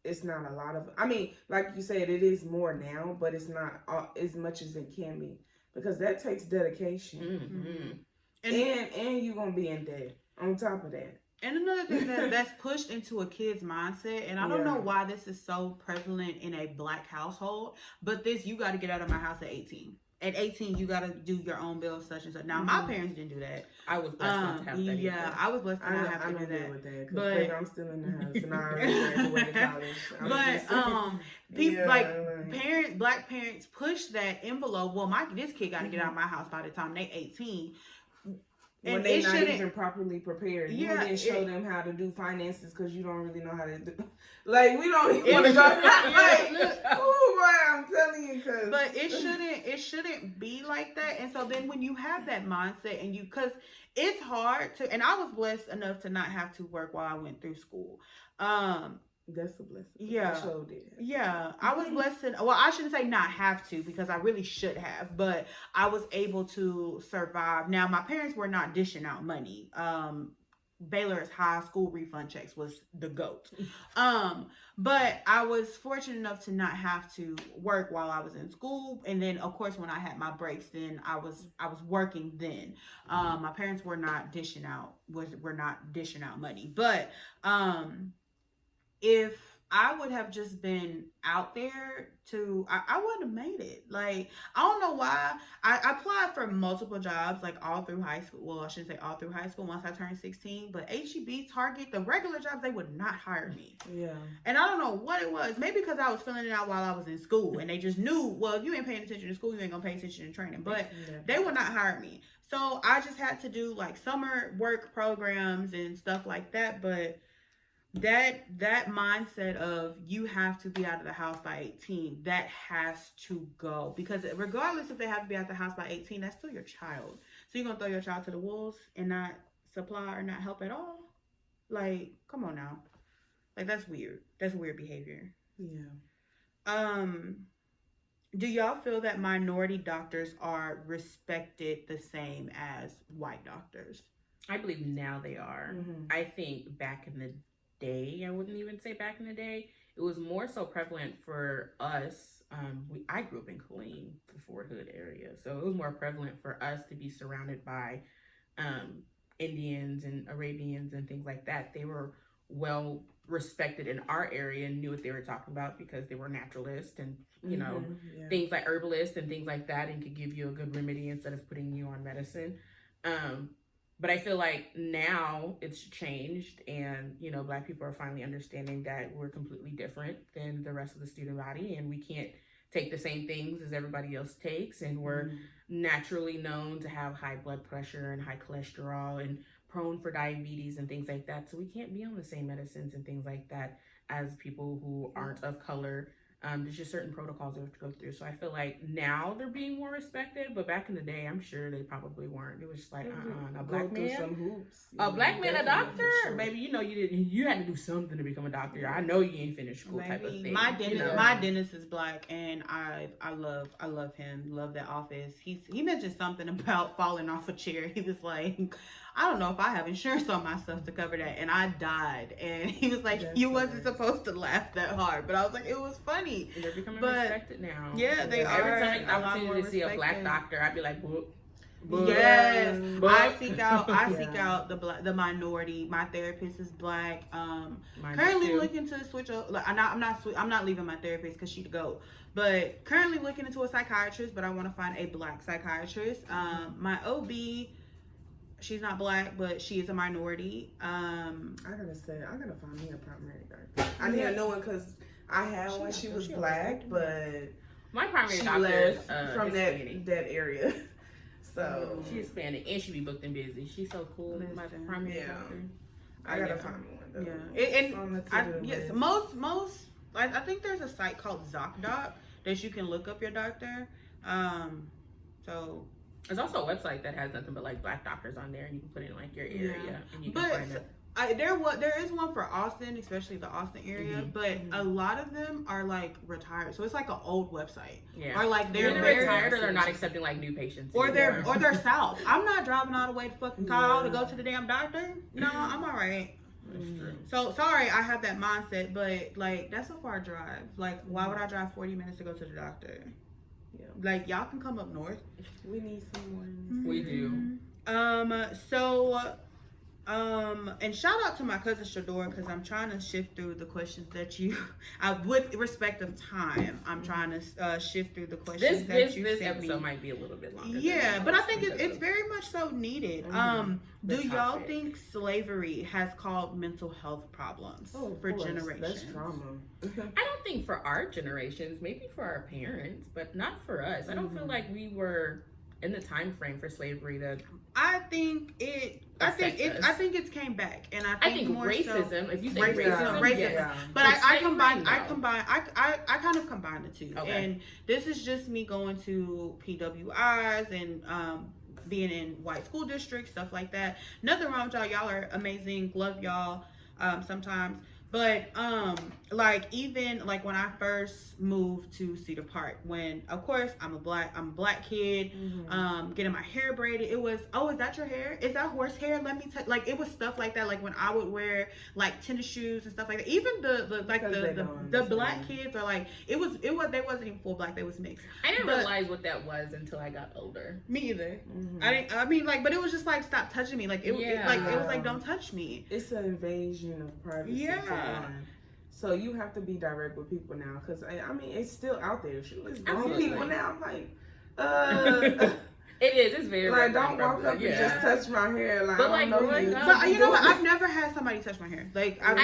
[SPEAKER 3] it's not a lot of, I mean, like you said, it is more now, but it's not as much as it can be because that takes dedication. And you're gonna be in debt on top of that.
[SPEAKER 2] And another thing that's pushed into a kid's mindset, and I don't know why this is so prevalent in a black household, but you got to get out of my house at 18. At 18, you got to do your own bills, such and such. Now, my parents didn't do that.
[SPEAKER 4] I was blessed not to have that.
[SPEAKER 2] Yeah,
[SPEAKER 4] either.
[SPEAKER 2] I was blessed to not have to do
[SPEAKER 3] deal
[SPEAKER 2] that.
[SPEAKER 3] with that,
[SPEAKER 2] But
[SPEAKER 3] baby, I'm still in the house and I already graduated college.
[SPEAKER 2] People black parents push that envelope. Well, this kid got to get out of my house by the time they 18.
[SPEAKER 3] When they're not even properly prepared. You didn't show them how to do finances because you don't really know how to do. Like, we don't even want to go. Oh boy, I'm telling you,
[SPEAKER 2] but it shouldn't be like that. And so then when you have that mindset and because it's hard to, and I was blessed enough to not have to work while I went through school.
[SPEAKER 3] That's a blessing.
[SPEAKER 2] Yeah.
[SPEAKER 3] I sure did.
[SPEAKER 2] Yeah. I was blessed. Well, I shouldn't say not have to because I really should have, but I was able to survive. Now, my parents were not dishing out money. Baylor's high school refund checks was the GOAT. But I was fortunate enough to not have to work while I was in school. And then of course, when I had my breaks, then I was working then. My parents were not dishing out money. But, if I would have just been out there I would have made it. Like, I don't know why. I applied for multiple jobs, like all through high school. Well, I shouldn't say all through high school once I turned 16, but HEB, Target, the regular jobs, they would not hire me.
[SPEAKER 3] Yeah.
[SPEAKER 2] And I don't know what it was. Maybe because I was filling it out while I was in school and they just knew, well, if you ain't paying attention in school, you ain't gonna pay attention in training. But they would not hire me. So I just had to do like summer work programs and stuff like that. But that mindset of you have to be out of the house by 18, that has to go, because regardless if they have to be out of the house by 18, that's still your child. So you're gonna throw your child to the wolves and not supply or not help at all? Like, come on now. Like, that's weird behavior.
[SPEAKER 3] Yeah.
[SPEAKER 2] Do y'all feel that minority doctors are respected the same as white doctors?
[SPEAKER 4] I believe now they are. I think back in the day, I wouldn't even say back in the day, it was more so prevalent for us. I grew up in Killeen, the Fort Hood area, so it was more prevalent for us to be surrounded by Indians and Arabians and things like that. They were well respected in our area and knew what they were talking about because they were naturalists and things like herbalists and things like that, and could give you a good remedy instead of putting you on medicine. But I feel like now it's changed and, Black people are finally understanding that we're completely different than the rest of the student body and we can't take the same things as everybody else takes. And we're naturally known to have high blood pressure and high cholesterol and prone for diabetes and things like that. So we can't be on the same medicines and things like that as people who aren't of color. There's just certain protocols they have to go through. So I feel like now they're being more respected, but back in the day, I'm sure they probably weren't. It was just like, a black man,
[SPEAKER 3] some hoops.
[SPEAKER 4] a black man, a doctor,
[SPEAKER 3] sure.
[SPEAKER 4] baby. You know, you had to do something to become a doctor. I know you ain't finished school, type of thing.
[SPEAKER 2] My dentist is black, and I love him. Love that office. He mentioned something about falling off a chair. He was like, I don't know if I have insurance on my stuff to cover that, and I died. And he was like, you wasn't supposed to laugh that hard, but I was like, it was funny.
[SPEAKER 4] They're becoming respected now.
[SPEAKER 2] Yeah, they are.
[SPEAKER 4] Every time I get the opportunity to see a black doctor, I'd be like,
[SPEAKER 2] yes, I seek out the minority. My therapist is black. Currently looking to switch up. Like, I'm not leaving my therapist because she'd go. But currently looking into a psychiatrist, but I want to find a black psychiatrist. My OB, she's not black, but she is a minority. I
[SPEAKER 3] gotta find me a primary doctor. I need a new one because I had one. She was black, but
[SPEAKER 4] my primary doctor
[SPEAKER 3] left from that area. So
[SPEAKER 4] she's Hispanic and she be booked and busy. She's so cool. My primary doctor.
[SPEAKER 3] I gotta find me one though.
[SPEAKER 2] Yeah, most I think there's a site called ZocDoc that you can look up your doctor. So
[SPEAKER 4] there's also a website that has nothing but like black doctors on there, and you can put in like your area, and you can find it.
[SPEAKER 2] There is one for Austin, especially the Austin area, but a lot of them are like retired, so it's like an old website.
[SPEAKER 4] Yeah,
[SPEAKER 2] or like they're
[SPEAKER 4] retired, or they're not accepting like new patients,
[SPEAKER 2] or they're south. I'm not driving all the way to fucking Kyle to go to the damn doctor. No, I'm all right. So sorry, I have that mindset, but like that's a far drive. Like, why would I drive 40 minutes to go to the doctor? Yeah, like y'all can come up north.
[SPEAKER 3] We need someone.
[SPEAKER 4] We do.
[SPEAKER 2] And shout out to my cousin Shador, because I'm trying to shift through the questions that with respect of time, I'm trying to shift through the questions that you
[SPEAKER 4] this
[SPEAKER 2] sent me.
[SPEAKER 4] This episode might be a little bit longer.
[SPEAKER 2] Yeah, but I think it's very much so needed. Do y'all think slavery has caused mental health problems for generations?
[SPEAKER 3] That's trauma.
[SPEAKER 4] I don't think for our generations, maybe for our parents, but not for us. I don't feel like we were in the time frame for slavery that
[SPEAKER 2] I think it's came back, and I think more
[SPEAKER 4] racism.
[SPEAKER 2] So,
[SPEAKER 4] if you say racism.
[SPEAKER 2] Yeah. But I kind of combine the two. Okay. And this is just me going to PWIs and being in white school districts, stuff like that. Nothing wrong with y'all. Y'all are amazing. Love y'all. Sometimes. But like even like when I first moved to Cedar Park, when of course I'm a black kid, getting my hair braided, it was, oh, is that your hair? Is that horse hair? Let me like it was stuff like that. Like when I would wear like tennis shoes and stuff like that. Even the black kids are like it was they wasn't even full black, they was mixed.
[SPEAKER 4] I didn't realize what that was until I got older.
[SPEAKER 2] Me either. I mean like, but it was just like stop touching me. Like it was like don't touch me.
[SPEAKER 3] It's an invasion of privacy.
[SPEAKER 2] Yeah.
[SPEAKER 3] So you have to be direct with people now, because I mean it's still out there. It's grown people now. I'm like,
[SPEAKER 4] it is. It's very
[SPEAKER 3] like don't walk up and just touch my hair. Like, but like,
[SPEAKER 2] you know what? I've never had somebody touch my hair. Like I've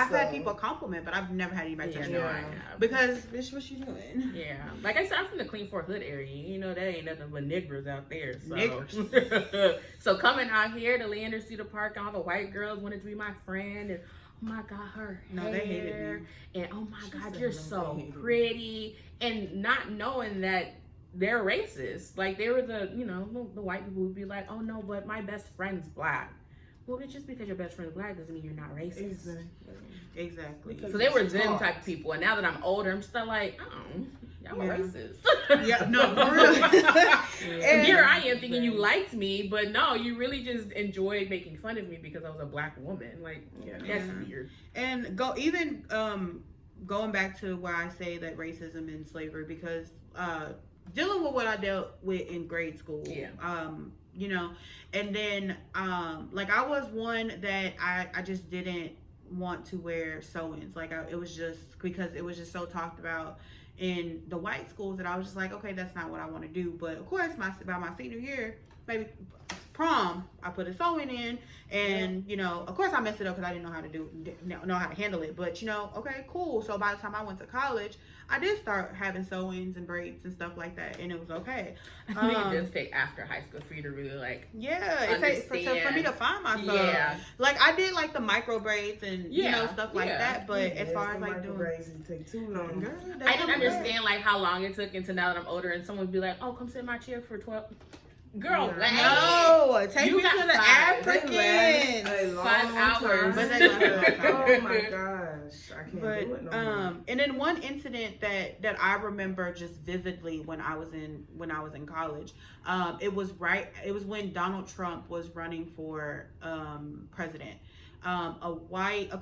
[SPEAKER 2] had people compliment, but I've never had anybody touch my hair. Because bitch, what you doing?
[SPEAKER 4] Yeah, like I said, I'm from the Clean Fork Hood area. You know, there ain't nothing but niggers out there. So.
[SPEAKER 2] Niggers.
[SPEAKER 4] So coming out here to Leander Cedar Park, and all the white girls wanted to be my friend, and oh my God, her hair,
[SPEAKER 2] they hated me.
[SPEAKER 4] And oh my God, you're so pretty, and not knowing that they're racist. Like they were the white people would be like, oh no, but my best friend's black. Well, it's just because your best friend's black doesn't mean you're not racist.
[SPEAKER 2] Exactly.
[SPEAKER 4] So they were them type of people, and now that I'm older, I'm still like, oh, y'all are racist.
[SPEAKER 2] Yeah, no, for real.
[SPEAKER 4] And here I am thinking you liked me, but no, you really just enjoyed making fun of me because I was a black woman. Like, that's weird.
[SPEAKER 2] And going back to where I say that racism and slavery, because dealing with what I dealt with in grade school, and then like I was one that I just didn't want to wear sew-ins. Like it was just because it was just so talked about in the white schools that I was just like, okay, that's not what I want to do. But of course, by my senior year, maybe prom, I put a sewing in, and you know, of course I messed it up because I didn't know how to handle it. But you know, okay, cool. So by the time I went to college, I did start having sewings and braids and stuff like that, and it was okay.
[SPEAKER 4] I think it does take after high school for you to really like.
[SPEAKER 2] Yeah, it takes for me to find myself.
[SPEAKER 4] Yeah,
[SPEAKER 2] like I did like the micro braids and you know stuff like that. But as far as like doing
[SPEAKER 3] braids, it take too long.
[SPEAKER 2] Girl,
[SPEAKER 4] I didn't understand like how long it took until now that I'm older, and someone would be like, "Oh, come sit in my chair for 12." Girl,
[SPEAKER 2] no, take me to the African.
[SPEAKER 4] 5 hours.
[SPEAKER 2] But they
[SPEAKER 3] oh my gosh, I can't do it no more.
[SPEAKER 2] And then one incident that I remember just vividly when I was in college, it was when Donald Trump was running for president. Of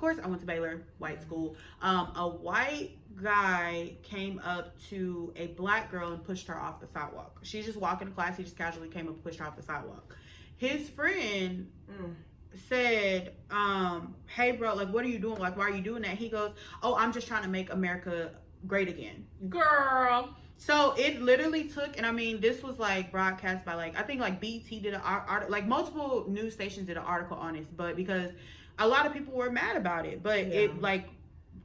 [SPEAKER 2] course I went to Baylor, white school. A white guy came up to a black girl and pushed her off the sidewalk. She's just walking to class. He just casually came up and pushed her off the sidewalk. His friend said, hey bro, like, what are you doing? Like, why are you doing that? He goes, oh, I'm just trying to make America great again.
[SPEAKER 4] Girl.
[SPEAKER 2] So it literally took, and I mean, this was like broadcast by like, I think like BET did an article, like multiple news stations did an article on this, but because a lot of people were mad about it, but it like,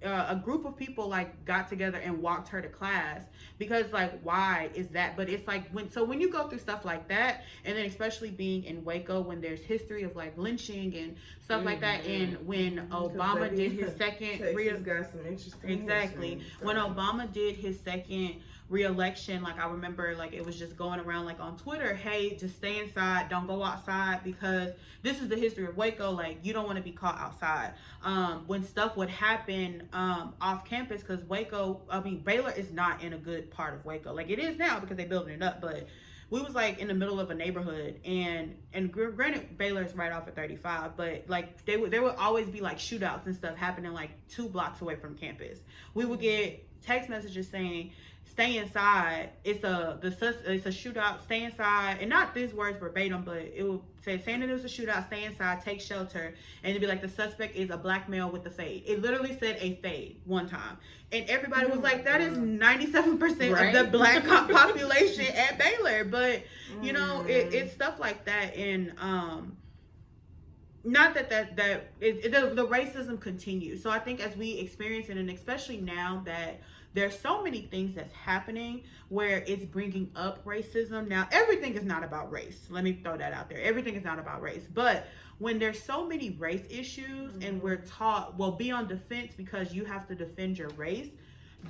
[SPEAKER 2] a group of people like got together and walked her to class because like, why is that? But it's like when you go through stuff like that, and then especially being in Waco when there's history of like lynching and stuff like that, and when Obama did his second
[SPEAKER 3] got some interesting
[SPEAKER 2] exactly when Obama did his second re-election, like I remember like it was just going around like on Twitter, hey, just stay inside, don't go outside, because this is the history of Waco, like you don't want to be caught outside. When stuff would happen off campus, because Baylor is not in a good part of Waco, like it is now because they're building it up, but we was like in the middle of a neighborhood, and granted Baylor's right off at 35, but like there would always be like shootouts and stuff happening like 2 blocks away from campus. We would get text messages saying, stay inside, it's a shootout, stay inside, and not these words verbatim, but it would say, saying that there's a shootout, stay inside, take shelter, and it'd be like, the suspect is a black male with a fade. It literally said a fade one time, and everybody was like, that is 97% of the black population at Baylor. But you know, it's stuff like that, and not that the racism continues. So I think as we experience it, and especially now that there's so many things that's happening where it's bringing up racism. Now, everything is not about race. Let me throw that out there. Everything is not about race. But when there's so many race issues and we're taught, well, be on defense because you have to defend your race,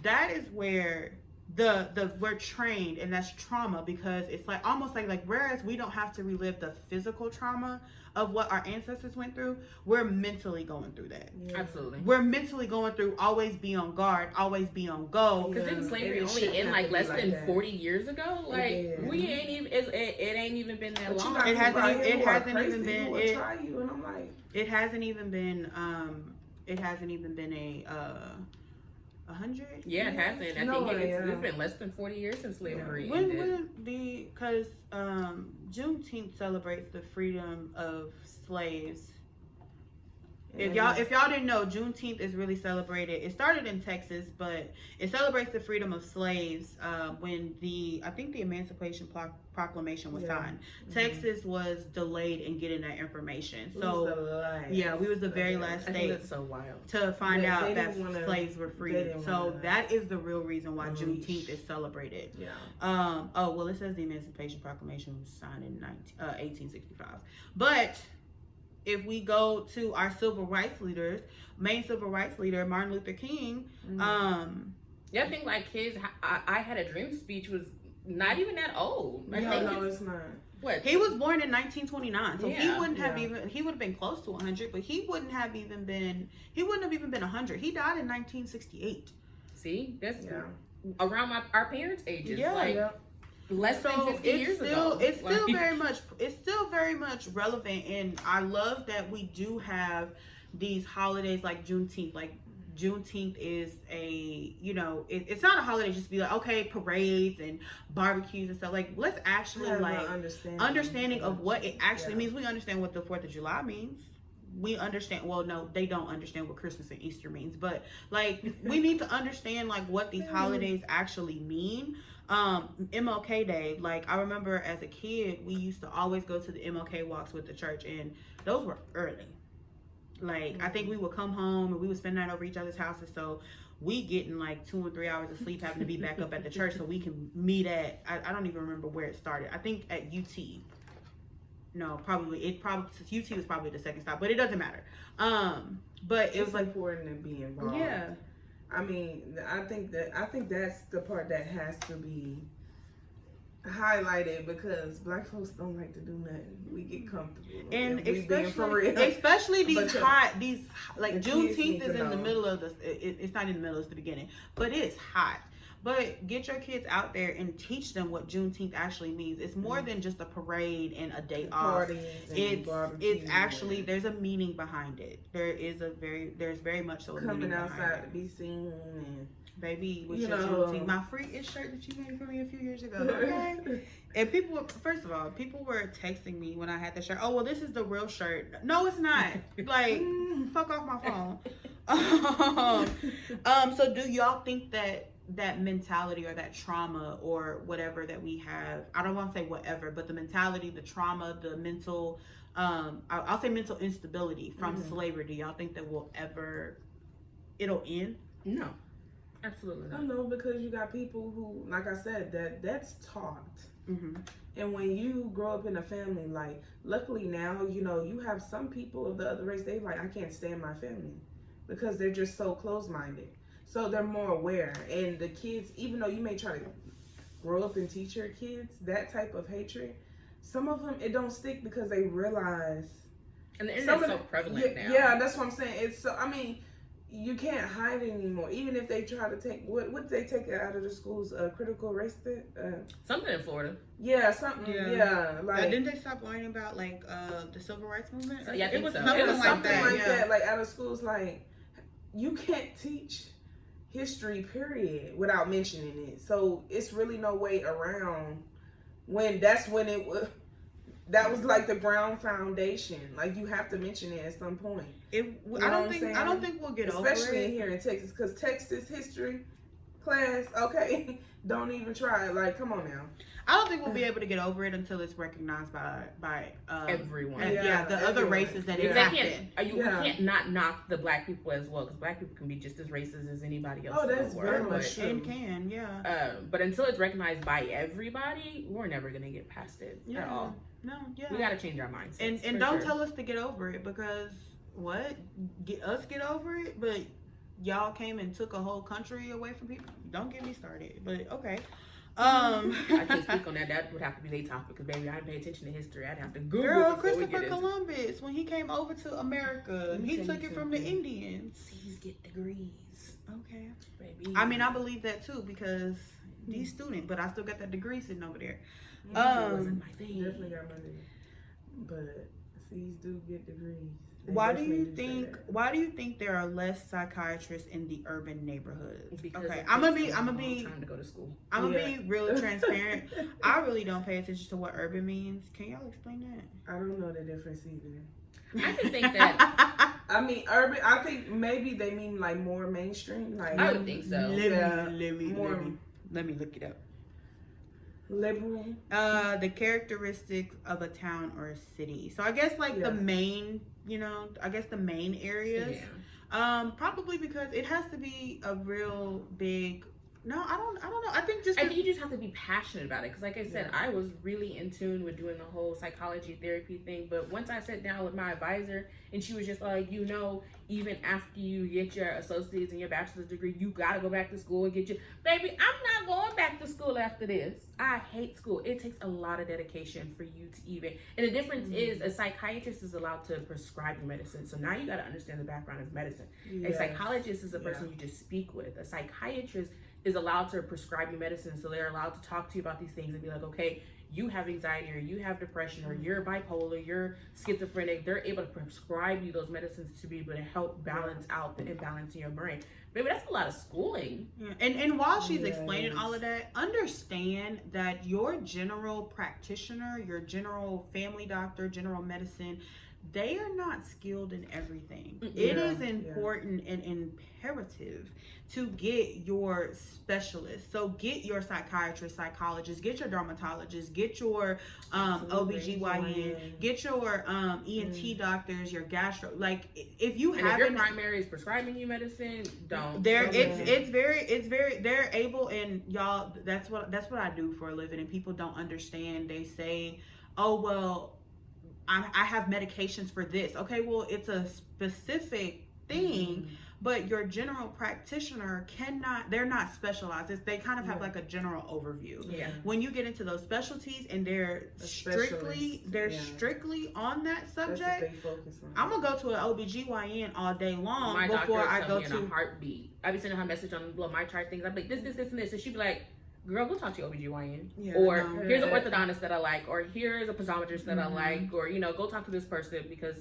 [SPEAKER 2] that is where we're trained, and that's trauma, because it's like almost like whereas we don't have to relive the physical trauma of what our ancestors went through, we're mentally going through that.
[SPEAKER 4] Yeah. Absolutely.
[SPEAKER 2] We're mentally going through always be on guard, always be on go.
[SPEAKER 4] Because didn't slavery only end like less than 40 years ago? Like we ain't even it ain't even been that long.
[SPEAKER 2] It hasn't even been
[SPEAKER 3] it. Try you, and I'm like,
[SPEAKER 2] it hasn't even been a 100.
[SPEAKER 4] Yeah, it hasn't. I think it's been less than 40 years since slavery ended.
[SPEAKER 2] When because Juneteenth celebrates the freedom of slaves. If y'all didn't know, Juneteenth is really celebrated. It started in Texas, but it celebrates the freedom of slaves when I think the Emancipation Proclamation was signed. Texas was delayed in getting that information. So we was the very last state
[SPEAKER 4] that's so wild
[SPEAKER 2] to find out that slaves were free. So that is the real reason why Juneteenth is celebrated. Yeah. It says the Emancipation Proclamation was signed in 1865, but if we go to our civil rights leaders, main civil rights leader, Martin Luther King,
[SPEAKER 4] I think like his I Had a Dream speech was not even that old.
[SPEAKER 3] No, it's not.
[SPEAKER 2] What? He was born in 1929, so he wouldn't have he would have been close to 100, but he wouldn't have even been 100. He died in 1968.
[SPEAKER 4] See, that's around our parents' ages. Less than 50 years ago.
[SPEAKER 2] It's still very much relevant, and I love that we do have these holidays like Juneteenth. Like Juneteenth is it's not a holiday just to be like, okay, parades and barbecues and stuff. Like, let's actually like understanding of what it actually means. We understand what the 4th of July means. we understand, well, no, they don't understand what Christmas and Easter means, but like we need to understand like what these holidays actually mean. MLK Day, like I remember as a kid, we used to always go to the MLK walks with the church, and those were early. Like I think we would come home and we would spend the night over each other's houses, so we getting like 2 and 3 hours of sleep, having to be back up at the church so we can meet at, I don't even remember where it started. I think at UT. No, UT was probably the second stop, but it doesn't matter. But it was like
[SPEAKER 3] important to be involved.
[SPEAKER 2] Yeah.
[SPEAKER 3] I mean, I think that's the part that has to be highlighted, because black folks don't like to do nothing. We get comfortable,
[SPEAKER 2] and
[SPEAKER 3] especially
[SPEAKER 2] these like Juneteenth is in the middle of the. It's not in the middle; it's the beginning, but it's hot. But get your kids out there and teach them what Juneteenth actually means. It's more than just a parade and a day off. It's actually, there's a meaning behind it. There's very much so a meaning behind it.
[SPEAKER 3] Coming outside to be seen and
[SPEAKER 2] baby, with your Juneteenth, my free-ish shirt that you made for me a few years ago. Okay. And people were texting me when I had the shirt. Oh, well, this is the real shirt. No, it's not. Like, fuck off my phone. So do y'all think that mentality or that trauma or whatever that we have, I don't want to say whatever, but the mentality, the trauma, the mental, I'll say mental instability from slavery, do y'all think that it'll end?
[SPEAKER 4] No. Absolutely not.
[SPEAKER 3] I know, because you got people who, like I said, that's taught.
[SPEAKER 2] Mm-hmm.
[SPEAKER 3] And when you grow up in a family, like, luckily now, you have some people of the other race, they like, I can't stand my family, because they're just so close-minded. So they're more aware. And the kids, even though you may try to grow up and teach your kids that type of hatred, some of them, it don't stick because they realize.
[SPEAKER 4] And the internet's so prevalent now.
[SPEAKER 3] Yeah, that's what I'm saying. It's so, I mean, you can't hide anymore. Even if they try to take, what did they take out of the schools? Critical race
[SPEAKER 4] something in Florida.
[SPEAKER 3] Yeah, something. Yeah, like
[SPEAKER 2] didn't they stop worrying about like the civil rights movement?
[SPEAKER 4] So, yeah,
[SPEAKER 2] it was
[SPEAKER 4] so.
[SPEAKER 2] something like that.
[SPEAKER 3] Like out of schools, like you can't teach history period without mentioning it. So it's really no way around that was like the ground foundation. Like you have to mention it at some point.
[SPEAKER 2] I don't think we'll get over it,
[SPEAKER 3] especially here in Texas, because Texas history class, okay, don't even try. Like, come on now.
[SPEAKER 2] I don't think we'll be able to get over it until it's recognized by
[SPEAKER 4] everyone.
[SPEAKER 2] The other races that it happened.
[SPEAKER 4] We can't not knock the black people as well, because black people can be just as racist as anybody else.
[SPEAKER 3] Oh, that's very much true.
[SPEAKER 2] And can, yeah.
[SPEAKER 4] But until it's recognized by everybody, we're never gonna get past it at all.
[SPEAKER 2] No, yeah.
[SPEAKER 4] We gotta change our mindsets.
[SPEAKER 2] And don't tell us to get over it, because get over it, but y'all came and took a whole country away from people. Don't get me started. But okay.
[SPEAKER 4] I can't speak on that. That would have to be their topic, because baby, I didn't pay attention to history. I'd have to Google.
[SPEAKER 2] Girl, Christopher Columbus, when he came over to America, he took it from the Indians.
[SPEAKER 4] C's get degrees.
[SPEAKER 2] Okay,
[SPEAKER 4] baby.
[SPEAKER 2] I mean, I believe that too, because he's student, but I still got that degree sitting over there.
[SPEAKER 4] Wasn't my thing.
[SPEAKER 3] Definitely got money, but C's do get degrees.
[SPEAKER 2] Why do you think there are less psychiatrists in the urban neighborhoods?
[SPEAKER 4] Because
[SPEAKER 2] okay, I'm gonna be
[SPEAKER 4] time to go to school.
[SPEAKER 2] I'm gonna be really transparent. I really don't pay attention to what urban means. Can y'all explain that?
[SPEAKER 3] I don't know the difference either.
[SPEAKER 4] I just think that
[SPEAKER 3] I mean urban. I think maybe they mean like more mainstream. Like
[SPEAKER 4] I would think so.
[SPEAKER 2] Let me look it up.
[SPEAKER 3] Liberal.
[SPEAKER 2] The characteristics of a town or a city. So I guess like the main, the main areas.
[SPEAKER 4] Yeah.
[SPEAKER 2] Probably because it has to be a real big. No, I don't know. I think
[SPEAKER 4] you just have to be passionate about it. Because like I said, I was really in tune with doing the whole psychology therapy thing. But once I sat down with my advisor and she was just like, even after you get your associate's and your bachelor's degree, you got to go back to school and get your... Baby, I'm not going back to school after this. I hate school. It takes a lot of dedication for you to even... And the difference is a psychiatrist is allowed to prescribe you medicine. So now you got to understand the background of medicine. Yes. A psychologist is a person you just speak with. A psychiatrist is allowed to prescribe you medicine, so they're allowed to talk to you about these things and be like, okay, you have anxiety, or you have depression, or you're bipolar, you're schizophrenic. They're able to prescribe you those medicines to be able to help balance out the imbalance in your brain. Baby, that's a lot of schooling.
[SPEAKER 2] Yeah. And while she's explaining all of that, understand that your general practitioner, your general family doctor, general medicine, they are not skilled in everything.
[SPEAKER 4] Yeah,
[SPEAKER 2] it is important and imperative to get your specialist. So get your psychiatrist, psychologist, get your dermatologist, get your OBGYN, get your ENT doctors, your gastro. Like if you have,
[SPEAKER 4] if your primary is prescribing you medicine, don't.
[SPEAKER 2] It's very they're able, and y'all, that's what I do for a living, and people don't understand. They say, oh well, I have medications for this. Okay, well, it's a specific thing, but your general practitioner they're not specialized. They kind of have like a general overview.
[SPEAKER 4] Yeah.
[SPEAKER 2] When you get into those specialties and they're strictly on that subject, I'm gonna go to an OBGYN all day long
[SPEAKER 4] my
[SPEAKER 2] before I go
[SPEAKER 4] to a heartbeat. I be sending her a message on my chart things. I'm like, this, and this, and she'd be like, girl, go talk to your OBGYN. Here's an orthodontist that I like, or here's a podiatrist that I like, or go talk to this person, because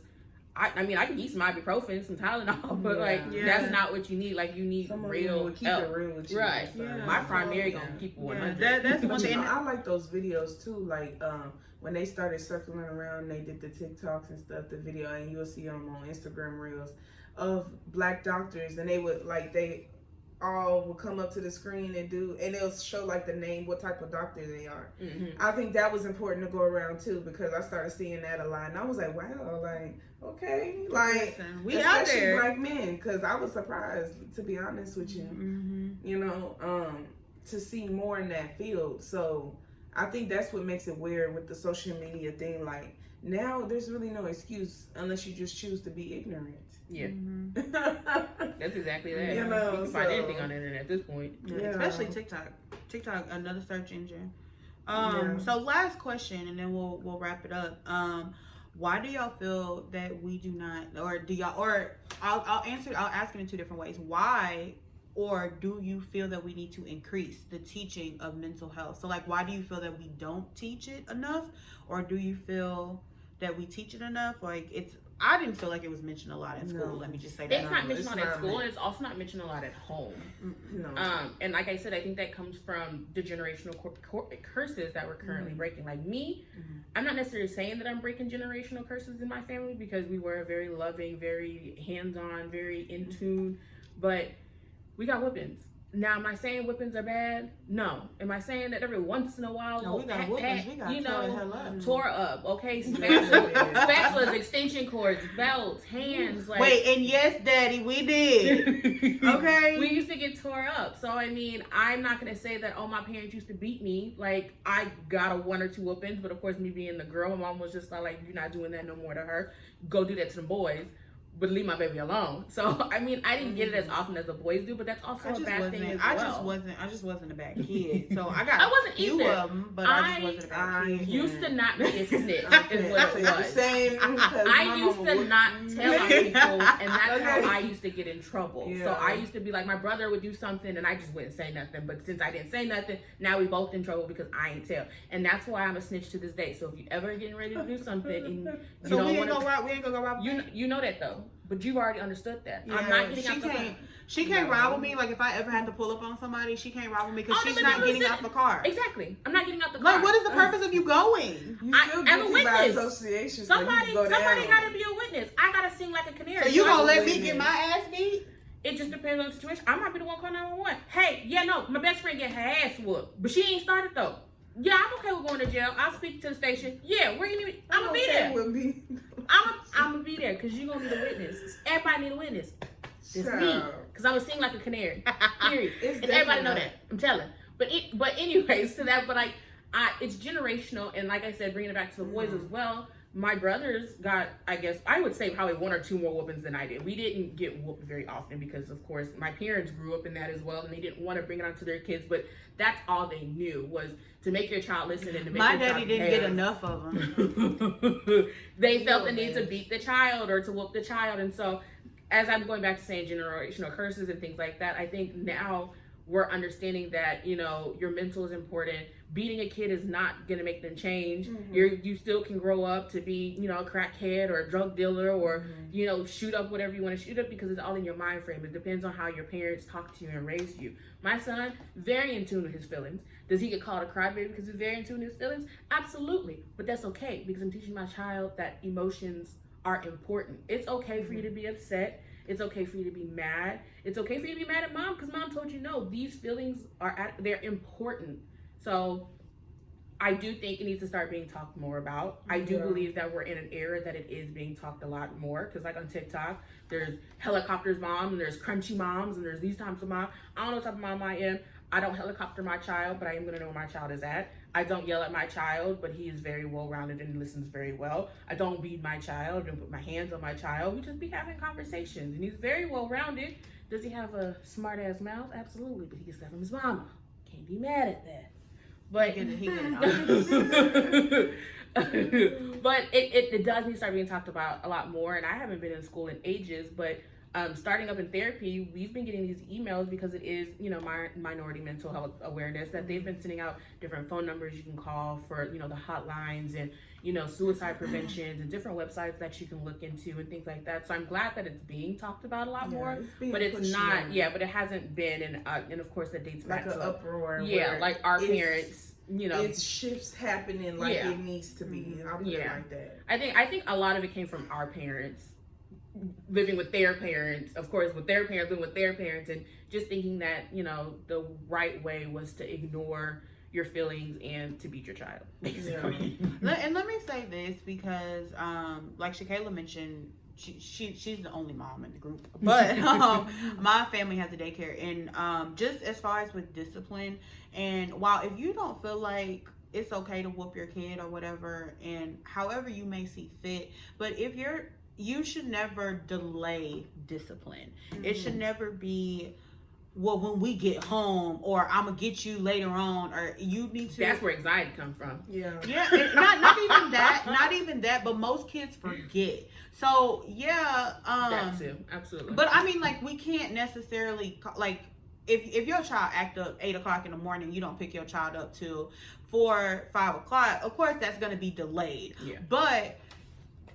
[SPEAKER 4] I mean, I can eat some ibuprofen, some Tylenol, but that's not what you need. Like, you need real help.
[SPEAKER 3] It real with you.
[SPEAKER 4] Right.
[SPEAKER 3] Yeah.
[SPEAKER 4] My primary gonna keep 100.
[SPEAKER 2] That's one thing.
[SPEAKER 3] I like those videos too. Like when they started circling around, they did the TikToks and stuff, the video, and you'll see them on Instagram reels of Black doctors, and they would they all will come up to the screen and it'll show like the name, what type of doctor they are. I think that was important to go around too, because I started seeing that a lot, and I was like, wow, like, okay, like,
[SPEAKER 2] we out there,
[SPEAKER 3] Black men, because I was surprised, to be honest with you, to see more in that field. So I think that's what makes it weird with the social media thing. Like, now there's really no excuse unless you just choose to be ignorant.
[SPEAKER 4] Yeah. That's exactly that.
[SPEAKER 3] You
[SPEAKER 4] can find anything on the internet at this point.
[SPEAKER 2] Especially TikTok. TikTok, another search engine. So last question, and then we'll wrap it up. Why do y'all feel that we do not, or do y'all, or I'll ask it in two different ways. Why, or do you feel that we need to increase the teaching of mental health? So like, why do you feel that we don't teach it enough, or do you feel that we teach it enough? Like, I didn't feel like it was mentioned a lot in school. Let me just say that.
[SPEAKER 4] It's not mentioned a lot at school, and it's also not mentioned a lot at home.
[SPEAKER 3] No.
[SPEAKER 4] And like I said, I think that comes from the generational curses that we're currently breaking. Like me, I'm not necessarily saying that I'm breaking generational curses in my family, because we were very loving, very hands-on, very in tune, but we got whippings. Now, am I saying whippings are bad? No. Am I saying that every once in a while,
[SPEAKER 2] we got whippings, we got
[SPEAKER 4] tore up, okay? Spatulas, extension cords, belts, hands. Like,
[SPEAKER 2] wait, and yes, Daddy, we did. Okay?
[SPEAKER 4] We used to get tore up. So, I mean, I'm not going to say that, my parents used to beat me. Like, I got a 1 or 2 whoopings, but of course, me being the girl, my mom was just like, you're not doing that no more to her. Go do that to the boys, but leave my baby alone. So, I mean, I didn't get it as often as the boys do, but that's also a bad thing as well.
[SPEAKER 2] I just wasn't a bad kid. So I
[SPEAKER 4] wasn't
[SPEAKER 2] few
[SPEAKER 4] either.
[SPEAKER 2] of them, but I just wasn't a bad kid.
[SPEAKER 4] Used to not be a snitch is what it was. I used to not tell on people, and that's how I used to get in trouble. Yeah. So I used to be like, my brother would do something, and I just wouldn't say nothing. But since I didn't say nothing, now we both in trouble because I ain't tell. And that's why I'm a snitch to this day. So if you ever getting ready to do something, and you don't
[SPEAKER 2] we ain't gonna go rob.
[SPEAKER 4] You know that though. But you've already understood that. Yeah, I'm not getting out the car.
[SPEAKER 2] She can't ride with me. Like, if I ever had to pull up on somebody, she can't ride with me because she's not getting out the car.
[SPEAKER 4] Exactly. I'm not getting out the car.
[SPEAKER 2] Like, what is the purpose of you going?
[SPEAKER 4] As a witness.
[SPEAKER 3] Association,
[SPEAKER 4] somebody got to be a witness. I got to sing like a canary.
[SPEAKER 2] So you going to let me get my ass beat?
[SPEAKER 4] It just depends on the situation. I might be the one calling 911. Hey, my best friend get her ass whooped. But she ain't started, though. Yeah, I'm okay with going to jail. I'll speak to the station. Yeah, where you need me? I'm going to be there. I'm going to be there because you're going to be the witness. Everybody need a witness. It's me. Because I'm going to sing like a canary. Period. And everybody know that. I'm telling. But anyways, to that, but it's generational. And like I said, bringing it back to the boys as well. My brothers got, I guess, I would say probably 1 or 2 more whoopings than I did. We didn't get whooped very often because, of course, my parents grew up in that as well, and they didn't want to bring it onto their kids. But that's all they knew was to make your child listen and to make
[SPEAKER 2] my
[SPEAKER 4] your
[SPEAKER 2] daddy
[SPEAKER 4] child
[SPEAKER 2] didn't get enough of them.
[SPEAKER 4] They felt the need to beat the child or to whoop the child. And so, as I'm going back to saying generational curses and things like that, I think now we're understanding that, your mental is important. Beating a kid is not going to make them change. You still can grow up to be, a crackhead or a drug dealer or, shoot up whatever you want to shoot up because it's all in your mind frame. It depends on how your parents talk to you and raised you. My son, very in tune with his feelings. Does he get called a crybaby because he's very in tune with his feelings? Absolutely. But that's okay because I'm teaching my child that emotions are important. It's okay for you to be upset. It's okay for you to be mad. It's okay for you to be mad at mom because mom told you no. These feelings they're important. So I do think it needs to start being talked more about. I do believe that we're in an era that it is being talked a lot more. Because like on TikTok, there's helicopters mom, and there's crunchy moms, and there's these types of mom. I don't know what type of mom I am. I don't helicopter my child, but I am going to know where my child is at. I don't yell at my child, but he is very well-rounded and listens very well. I don't beat my child. I don't put my hands on my child. We just be having conversations. And he's very well-rounded. Does he have a smart-ass mouth? Absolutely. But he gets that from his mama. Can't be mad at that. But but it does need to start being talked about a lot more. And I haven't been in school in ages, but starting up in therapy, we've been getting these emails because it is, my minority mental health awareness, that they've been sending out different phone numbers you can call for, the hotlines and, suicide preventions and different websites that you can look into and things like that. So I'm glad that it's being talked about a lot more, but it's not, but it hasn't been. And of course that dates back
[SPEAKER 3] like
[SPEAKER 4] to
[SPEAKER 3] an uproar.
[SPEAKER 4] Yeah, like our parents,
[SPEAKER 3] it's shifts happening like it needs to be. I'll put it like that.
[SPEAKER 4] I think a lot of it came from our parents living with their parents, of course, with their parents, living with their parents, and just thinking that, the right way was to ignore your feelings and to beat your child, basically.
[SPEAKER 2] Yeah. And let me say this because, like Shakayla mentioned, she's the only mom in the group, but my family has a daycare, and just as far as with discipline, and while if you don't feel like it's okay to whoop your kid or whatever, and however you may see fit, but if you should never delay discipline. It should never be, well, when we get home, or I'm gonna get you later on, or you need to.
[SPEAKER 4] That's where anxiety comes from.
[SPEAKER 2] Yeah, not even that, not even that. But most kids forget. So
[SPEAKER 4] that too, absolutely.
[SPEAKER 2] But I mean, like, we can't necessarily like if your child act up 8 o'clock in the morning, you don't pick your child up till 4, 5 o'clock. Of course, that's gonna be delayed.
[SPEAKER 4] Yeah,
[SPEAKER 2] but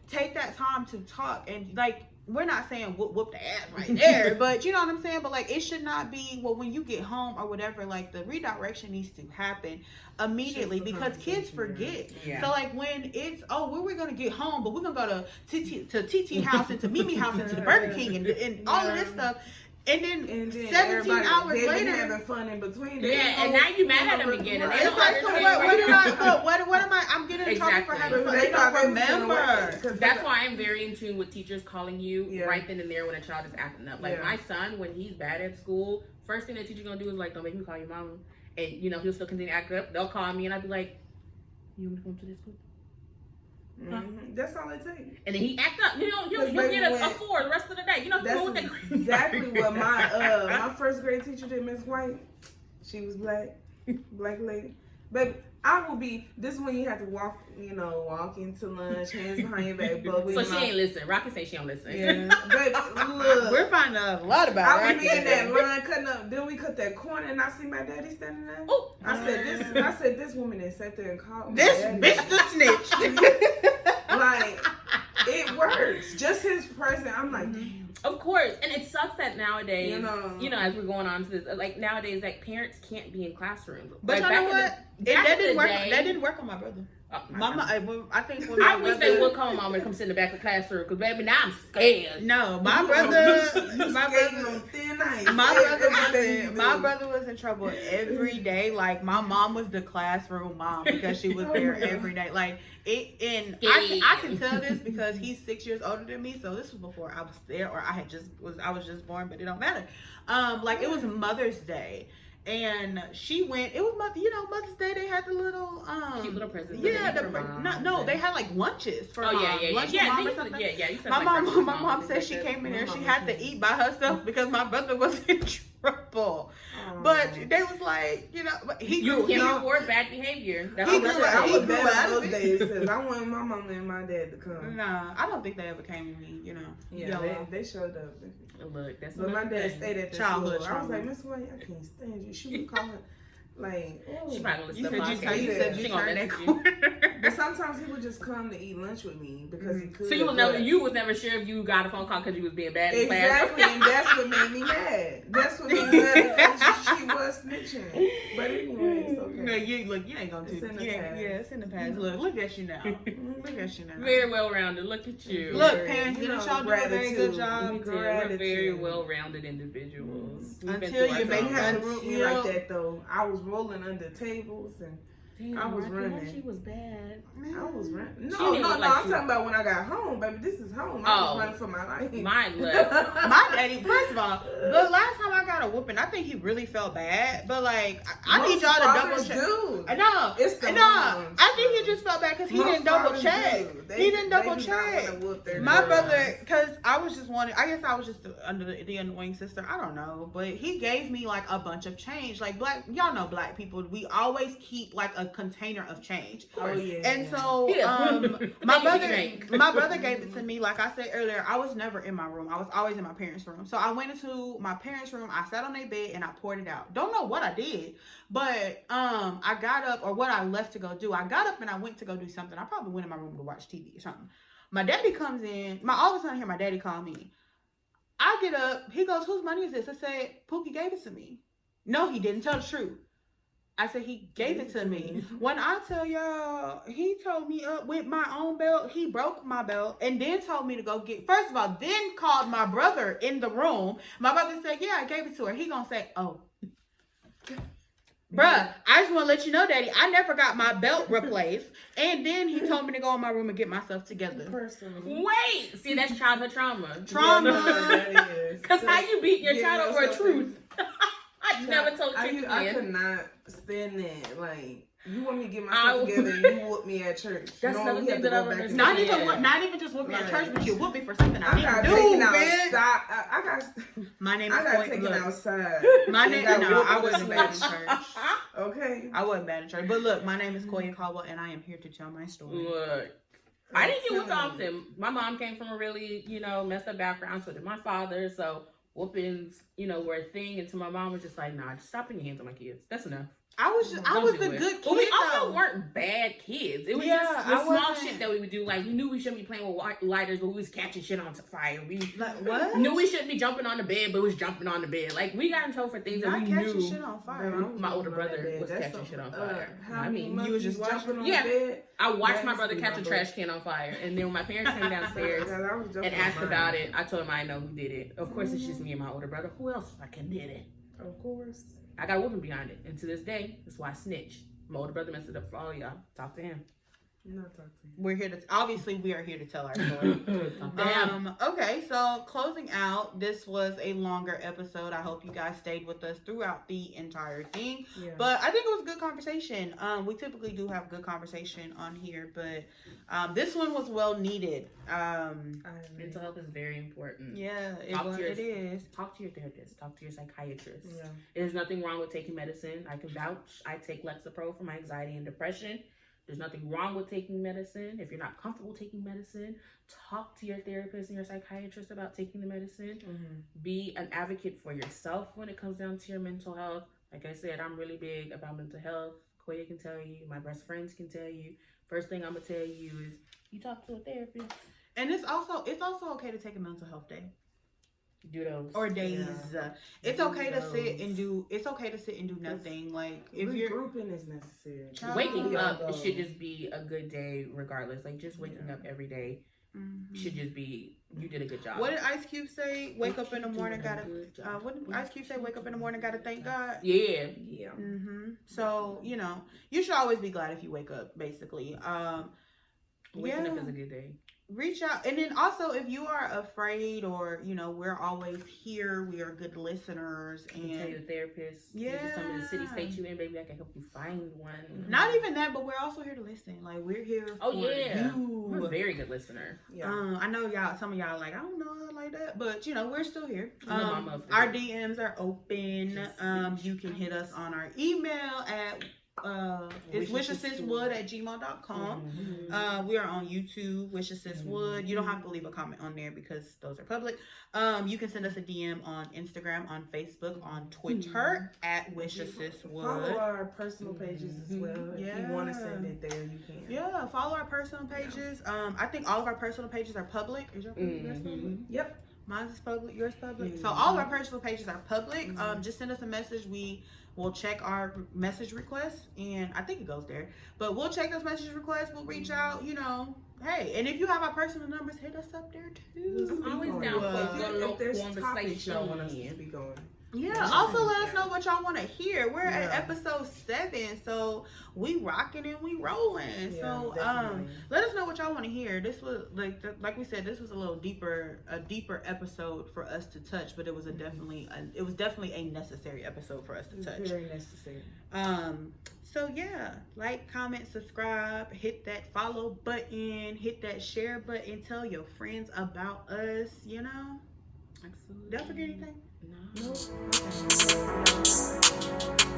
[SPEAKER 2] take that time to talk, and like, we're not saying whoop the ass right there, but you know what I'm saying? But like, it should not be, well, when you get home or whatever, like the redirection needs to happen immediately because kids forget.
[SPEAKER 4] Yeah.
[SPEAKER 2] So like when it's, where we're going to get home, but we're going to go to TT house and to Mimi house and to the Burger King and all of this stuff. And then 17 hours later,
[SPEAKER 3] been having fun in between.
[SPEAKER 4] And now you mad at them again. And they
[SPEAKER 2] it's
[SPEAKER 4] don't
[SPEAKER 2] like, so what am I? I'm getting in trouble for having fun. They don't remember.
[SPEAKER 4] That's why I'm very in tune with teachers calling you right then and there when a child is acting up. Like my son, when he's bad at school, first thing the teacher's gonna do is like, don't make me call your mama. And he'll still continue to act up. They'll call me and I'll be like, you want me to come to this school?
[SPEAKER 3] That's all it takes.
[SPEAKER 4] And then he act up. He'll get a 4 the rest of the day.
[SPEAKER 3] That's exactly what my first grade teacher did, Miss White. She was black lady. But I will be. This is when you have to walk into lunch, hands behind your back, but
[SPEAKER 4] so she ain't listen. Rocky say she don't listen.
[SPEAKER 3] Yeah, but look,
[SPEAKER 2] we're finding out a lot about.
[SPEAKER 3] I would be in that line cutting up. Then we cut that corner, and I see my daddy standing there.
[SPEAKER 4] Oh,
[SPEAKER 3] I said this woman that sat there and called
[SPEAKER 2] this bitch the snitch.
[SPEAKER 3] Like, it works. Just his presence. I'm like, damn.
[SPEAKER 4] Of course, and it sucks that nowadays, as we're going on to this, like nowadays, like parents can't be in classrooms.
[SPEAKER 2] But
[SPEAKER 4] like,
[SPEAKER 2] you know what? That didn't work. That didn't work on my brother. Mama, I think when
[SPEAKER 4] I wish they would call mama and come sit in the back of the classroom because baby, now I'm scared.
[SPEAKER 2] No, my brother was in trouble every day. Like my mom was the classroom mom because she was there every day. Like it, and I can tell this because he's 6 years older than me. So this was before I was there, or I was just born, but it don't matter. Like it was Mother's Day. And she went. It was Mother's Day. They had the little
[SPEAKER 4] cute little presents.
[SPEAKER 2] Yeah, they had like lunches for
[SPEAKER 4] lunch
[SPEAKER 2] for mom or something. My mom said she came in there. She had to eat by herself because my brother was in trouble. But they was like, but he
[SPEAKER 4] can't reward bad behavior.
[SPEAKER 3] That's I was bad those days because I wanted my mama and my dad to come.
[SPEAKER 2] Nah, I don't think they ever came to me.
[SPEAKER 3] Yeah, they showed up.
[SPEAKER 4] Look, that's
[SPEAKER 3] but my dad stayed at the childhood. I was like, Miss White, I can't stand you. She would call her like,
[SPEAKER 4] she probably
[SPEAKER 2] you said you turned that corner.
[SPEAKER 3] But sometimes he would just come to eat lunch with me because he could.
[SPEAKER 4] So you was never sure if you got a phone call because you was being bad in
[SPEAKER 3] exactly,
[SPEAKER 4] class.
[SPEAKER 3] and that's what made me mad. That's what made me mad because she was snitching. But anyway, it's okay.
[SPEAKER 2] No, you ain't gonna do it. It's in the past. Look at you now. Look at you now.
[SPEAKER 4] Very well rounded. Look at you.
[SPEAKER 2] Look, parents, didn't y'all do a very good job?
[SPEAKER 4] We're very well rounded individuals.
[SPEAKER 2] Until you make
[SPEAKER 3] had to root me like that though. I was rolling under tables and I was running.
[SPEAKER 4] She was bad.
[SPEAKER 3] I was running. No. I'm talking about when I got home, baby. This is home. I was running for my life.
[SPEAKER 4] Mine left.
[SPEAKER 2] My daddy, first of all, the last time I got a whooping, I think he really felt bad. But like, I need y'all to double check. I know.
[SPEAKER 3] It's the
[SPEAKER 2] I think he just felt bad because he didn't double check. He didn't double check. My brother, because I was just wanting. I guess I was just under the annoying sister. I don't know, but he gave me like a bunch of change. Like y'all know black people. We always keep like a container of change.
[SPEAKER 3] Oh yeah.
[SPEAKER 2] And so my brother gave it to me. Like I said earlier, I was never in my room. I was always in my parents' room. So I went into my parents' room, I sat on their bed and I poured it out. Don't know what I did, but I got up, or what I left to go do. I got up and I went to go do something. I probably went in my room to watch TV or something. My daddy comes in. All of a sudden I hear my daddy call me. I get up, he goes, "Whose money is this?" I said, "Pookie gave it to me." No, he didn't. Tell the truth. I said, he gave it to me. When I tell y'all, he told me up with my own belt. He broke my belt and then told me to go get, first of all, then called my brother in the room. My brother said, "Yeah, I gave it to her." He gonna say, "Oh. Bruh, I just want to let you know, Daddy, I never got my belt replaced." And then he told me to go in my room and get myself together.
[SPEAKER 4] Wait. See, that's childhood trauma.
[SPEAKER 3] Because
[SPEAKER 4] how you beat your child over a truth? I never told you.
[SPEAKER 3] I could not stand that. Like, you want me to get myself together and you whoop me at church.
[SPEAKER 4] That's another thing that I've understood.
[SPEAKER 2] Not even just whoop me at church, but you whoop me for something I didn't do, My name is
[SPEAKER 3] I got taken outside.
[SPEAKER 2] My name, I wasn't bad in church.
[SPEAKER 3] Okay.
[SPEAKER 2] I wasn't bad in church. But look, my name is Koya Caldwell and I am here to tell my story.
[SPEAKER 4] Look. I didn't get whooped often. My mom came from a really, messed up background, so did my father, so whoopings, were a thing, and so my mom was just like, "Nah, just stop putting your hands on my kids. That's enough."
[SPEAKER 2] I was the good kid.
[SPEAKER 4] But we also weren't bad kids. It was just the small shit that we would do. Like, we knew we shouldn't be playing with lighters, but we was catching shit on fire. We knew we shouldn't be jumping on the bed, but we was jumping on the bed. Like, we got in trouble for things that we knew.
[SPEAKER 2] Shit on fire.
[SPEAKER 4] My older brother was catching shit on fire.
[SPEAKER 3] You was just jumping on the bed?
[SPEAKER 4] I watched my brother catch a trash can on fire, and then when my parents came downstairs and asked about it, I told them I know who did it. Of course, it's just me and my older brother. Who else fucking did it?
[SPEAKER 3] Of course.
[SPEAKER 4] I got a whooping behind it, and to this day, that's why I snitch. My older brother messed it up for all y'all. Talk to him.
[SPEAKER 2] We are here to tell our story. Okay, so closing out, this was a longer episode. I hope you guys stayed with us throughout the entire thing. Yeah. But I think it was a good conversation. We typically do have good conversation on here, but this one was well needed.
[SPEAKER 4] Mental health is very important.
[SPEAKER 2] Yeah, it is.
[SPEAKER 4] Talk to your therapist. Talk to your psychiatrist. Yeah. There's nothing wrong with taking medicine. I can vouch. I take Lexapro for my anxiety and depression. There's nothing wrong with taking medicine. If you're not comfortable taking medicine, talk to your therapist and your psychiatrist about taking the medicine. Be an advocate for yourself when it comes down to your mental health. Like I said, I'm really big about mental health. Koya can tell you. My best friends can tell you. First thing I'm going to tell you is you talk to a therapist.
[SPEAKER 2] And it's also okay to take a mental health day.
[SPEAKER 4] Do those
[SPEAKER 2] or days. Yeah. It's okay to sit and do. It's okay to sit and do nothing. Like if you're
[SPEAKER 3] regrouping is necessary.
[SPEAKER 4] Waking up, it should just be a good day, regardless. Like just waking up every day should just be. You did a good job.
[SPEAKER 2] What did Ice Cube say? Wake up in the morning, gotta. What did Ice Cube say? Wake up in the morning, gotta thank God.
[SPEAKER 4] Yeah.
[SPEAKER 2] So you should always be glad if you wake up. Basically,
[SPEAKER 4] waking up is a good day.
[SPEAKER 2] Reach out, and then also if you are afraid, or we're always here. We are good listeners, and
[SPEAKER 4] tell your therapist.
[SPEAKER 2] Yeah,
[SPEAKER 4] just tell me the city, state you in, baby. I can help you find one.
[SPEAKER 2] Not even that, but we're also here to listen. Like we're here. For you.
[SPEAKER 4] We're a very good listener.
[SPEAKER 2] Yeah. I know y'all. Some of y'all are like, I don't know like that, but we're still here. Our DMs are open. You can hit us on our email at it's wishassiswood@gmail.com. We are on YouTube, Wish A Sis Would. You don't have to leave a comment on there because those are public. You can send us a DM on Instagram, on Facebook, on Twitter at Wish A Sis Would.
[SPEAKER 3] Follow our personal pages as well. If you want to send it there, you can.
[SPEAKER 2] Yeah, follow our personal pages. I think all of our personal pages are public. Is your yours public?
[SPEAKER 3] Yep.
[SPEAKER 2] Mine's is public, yours public. So all of our personal pages are public. Just send us a message. We'll check our message requests, and I think it goes there. But we'll check those message requests. We'll reach out, Hey, and if you have our personal numbers, hit us up there too.
[SPEAKER 4] I'm always down for
[SPEAKER 3] if there's topics y'all want us to speak on.
[SPEAKER 2] Yeah, also let us know what y'all want to hear. We're at episode 7, so we rocking and we rolling.
[SPEAKER 3] Yeah,
[SPEAKER 2] so
[SPEAKER 3] definitely.
[SPEAKER 2] let us know what y'all want to hear. This was like we said, this was a deeper episode for us to touch, but it was definitely a necessary episode for us to touch.
[SPEAKER 3] Very necessary.
[SPEAKER 2] So yeah, like, comment, subscribe, hit that follow button, hit that share button, tell your friends about us.
[SPEAKER 4] Absolutely.
[SPEAKER 2] Did I forget anything?
[SPEAKER 4] No.
[SPEAKER 3] Nope.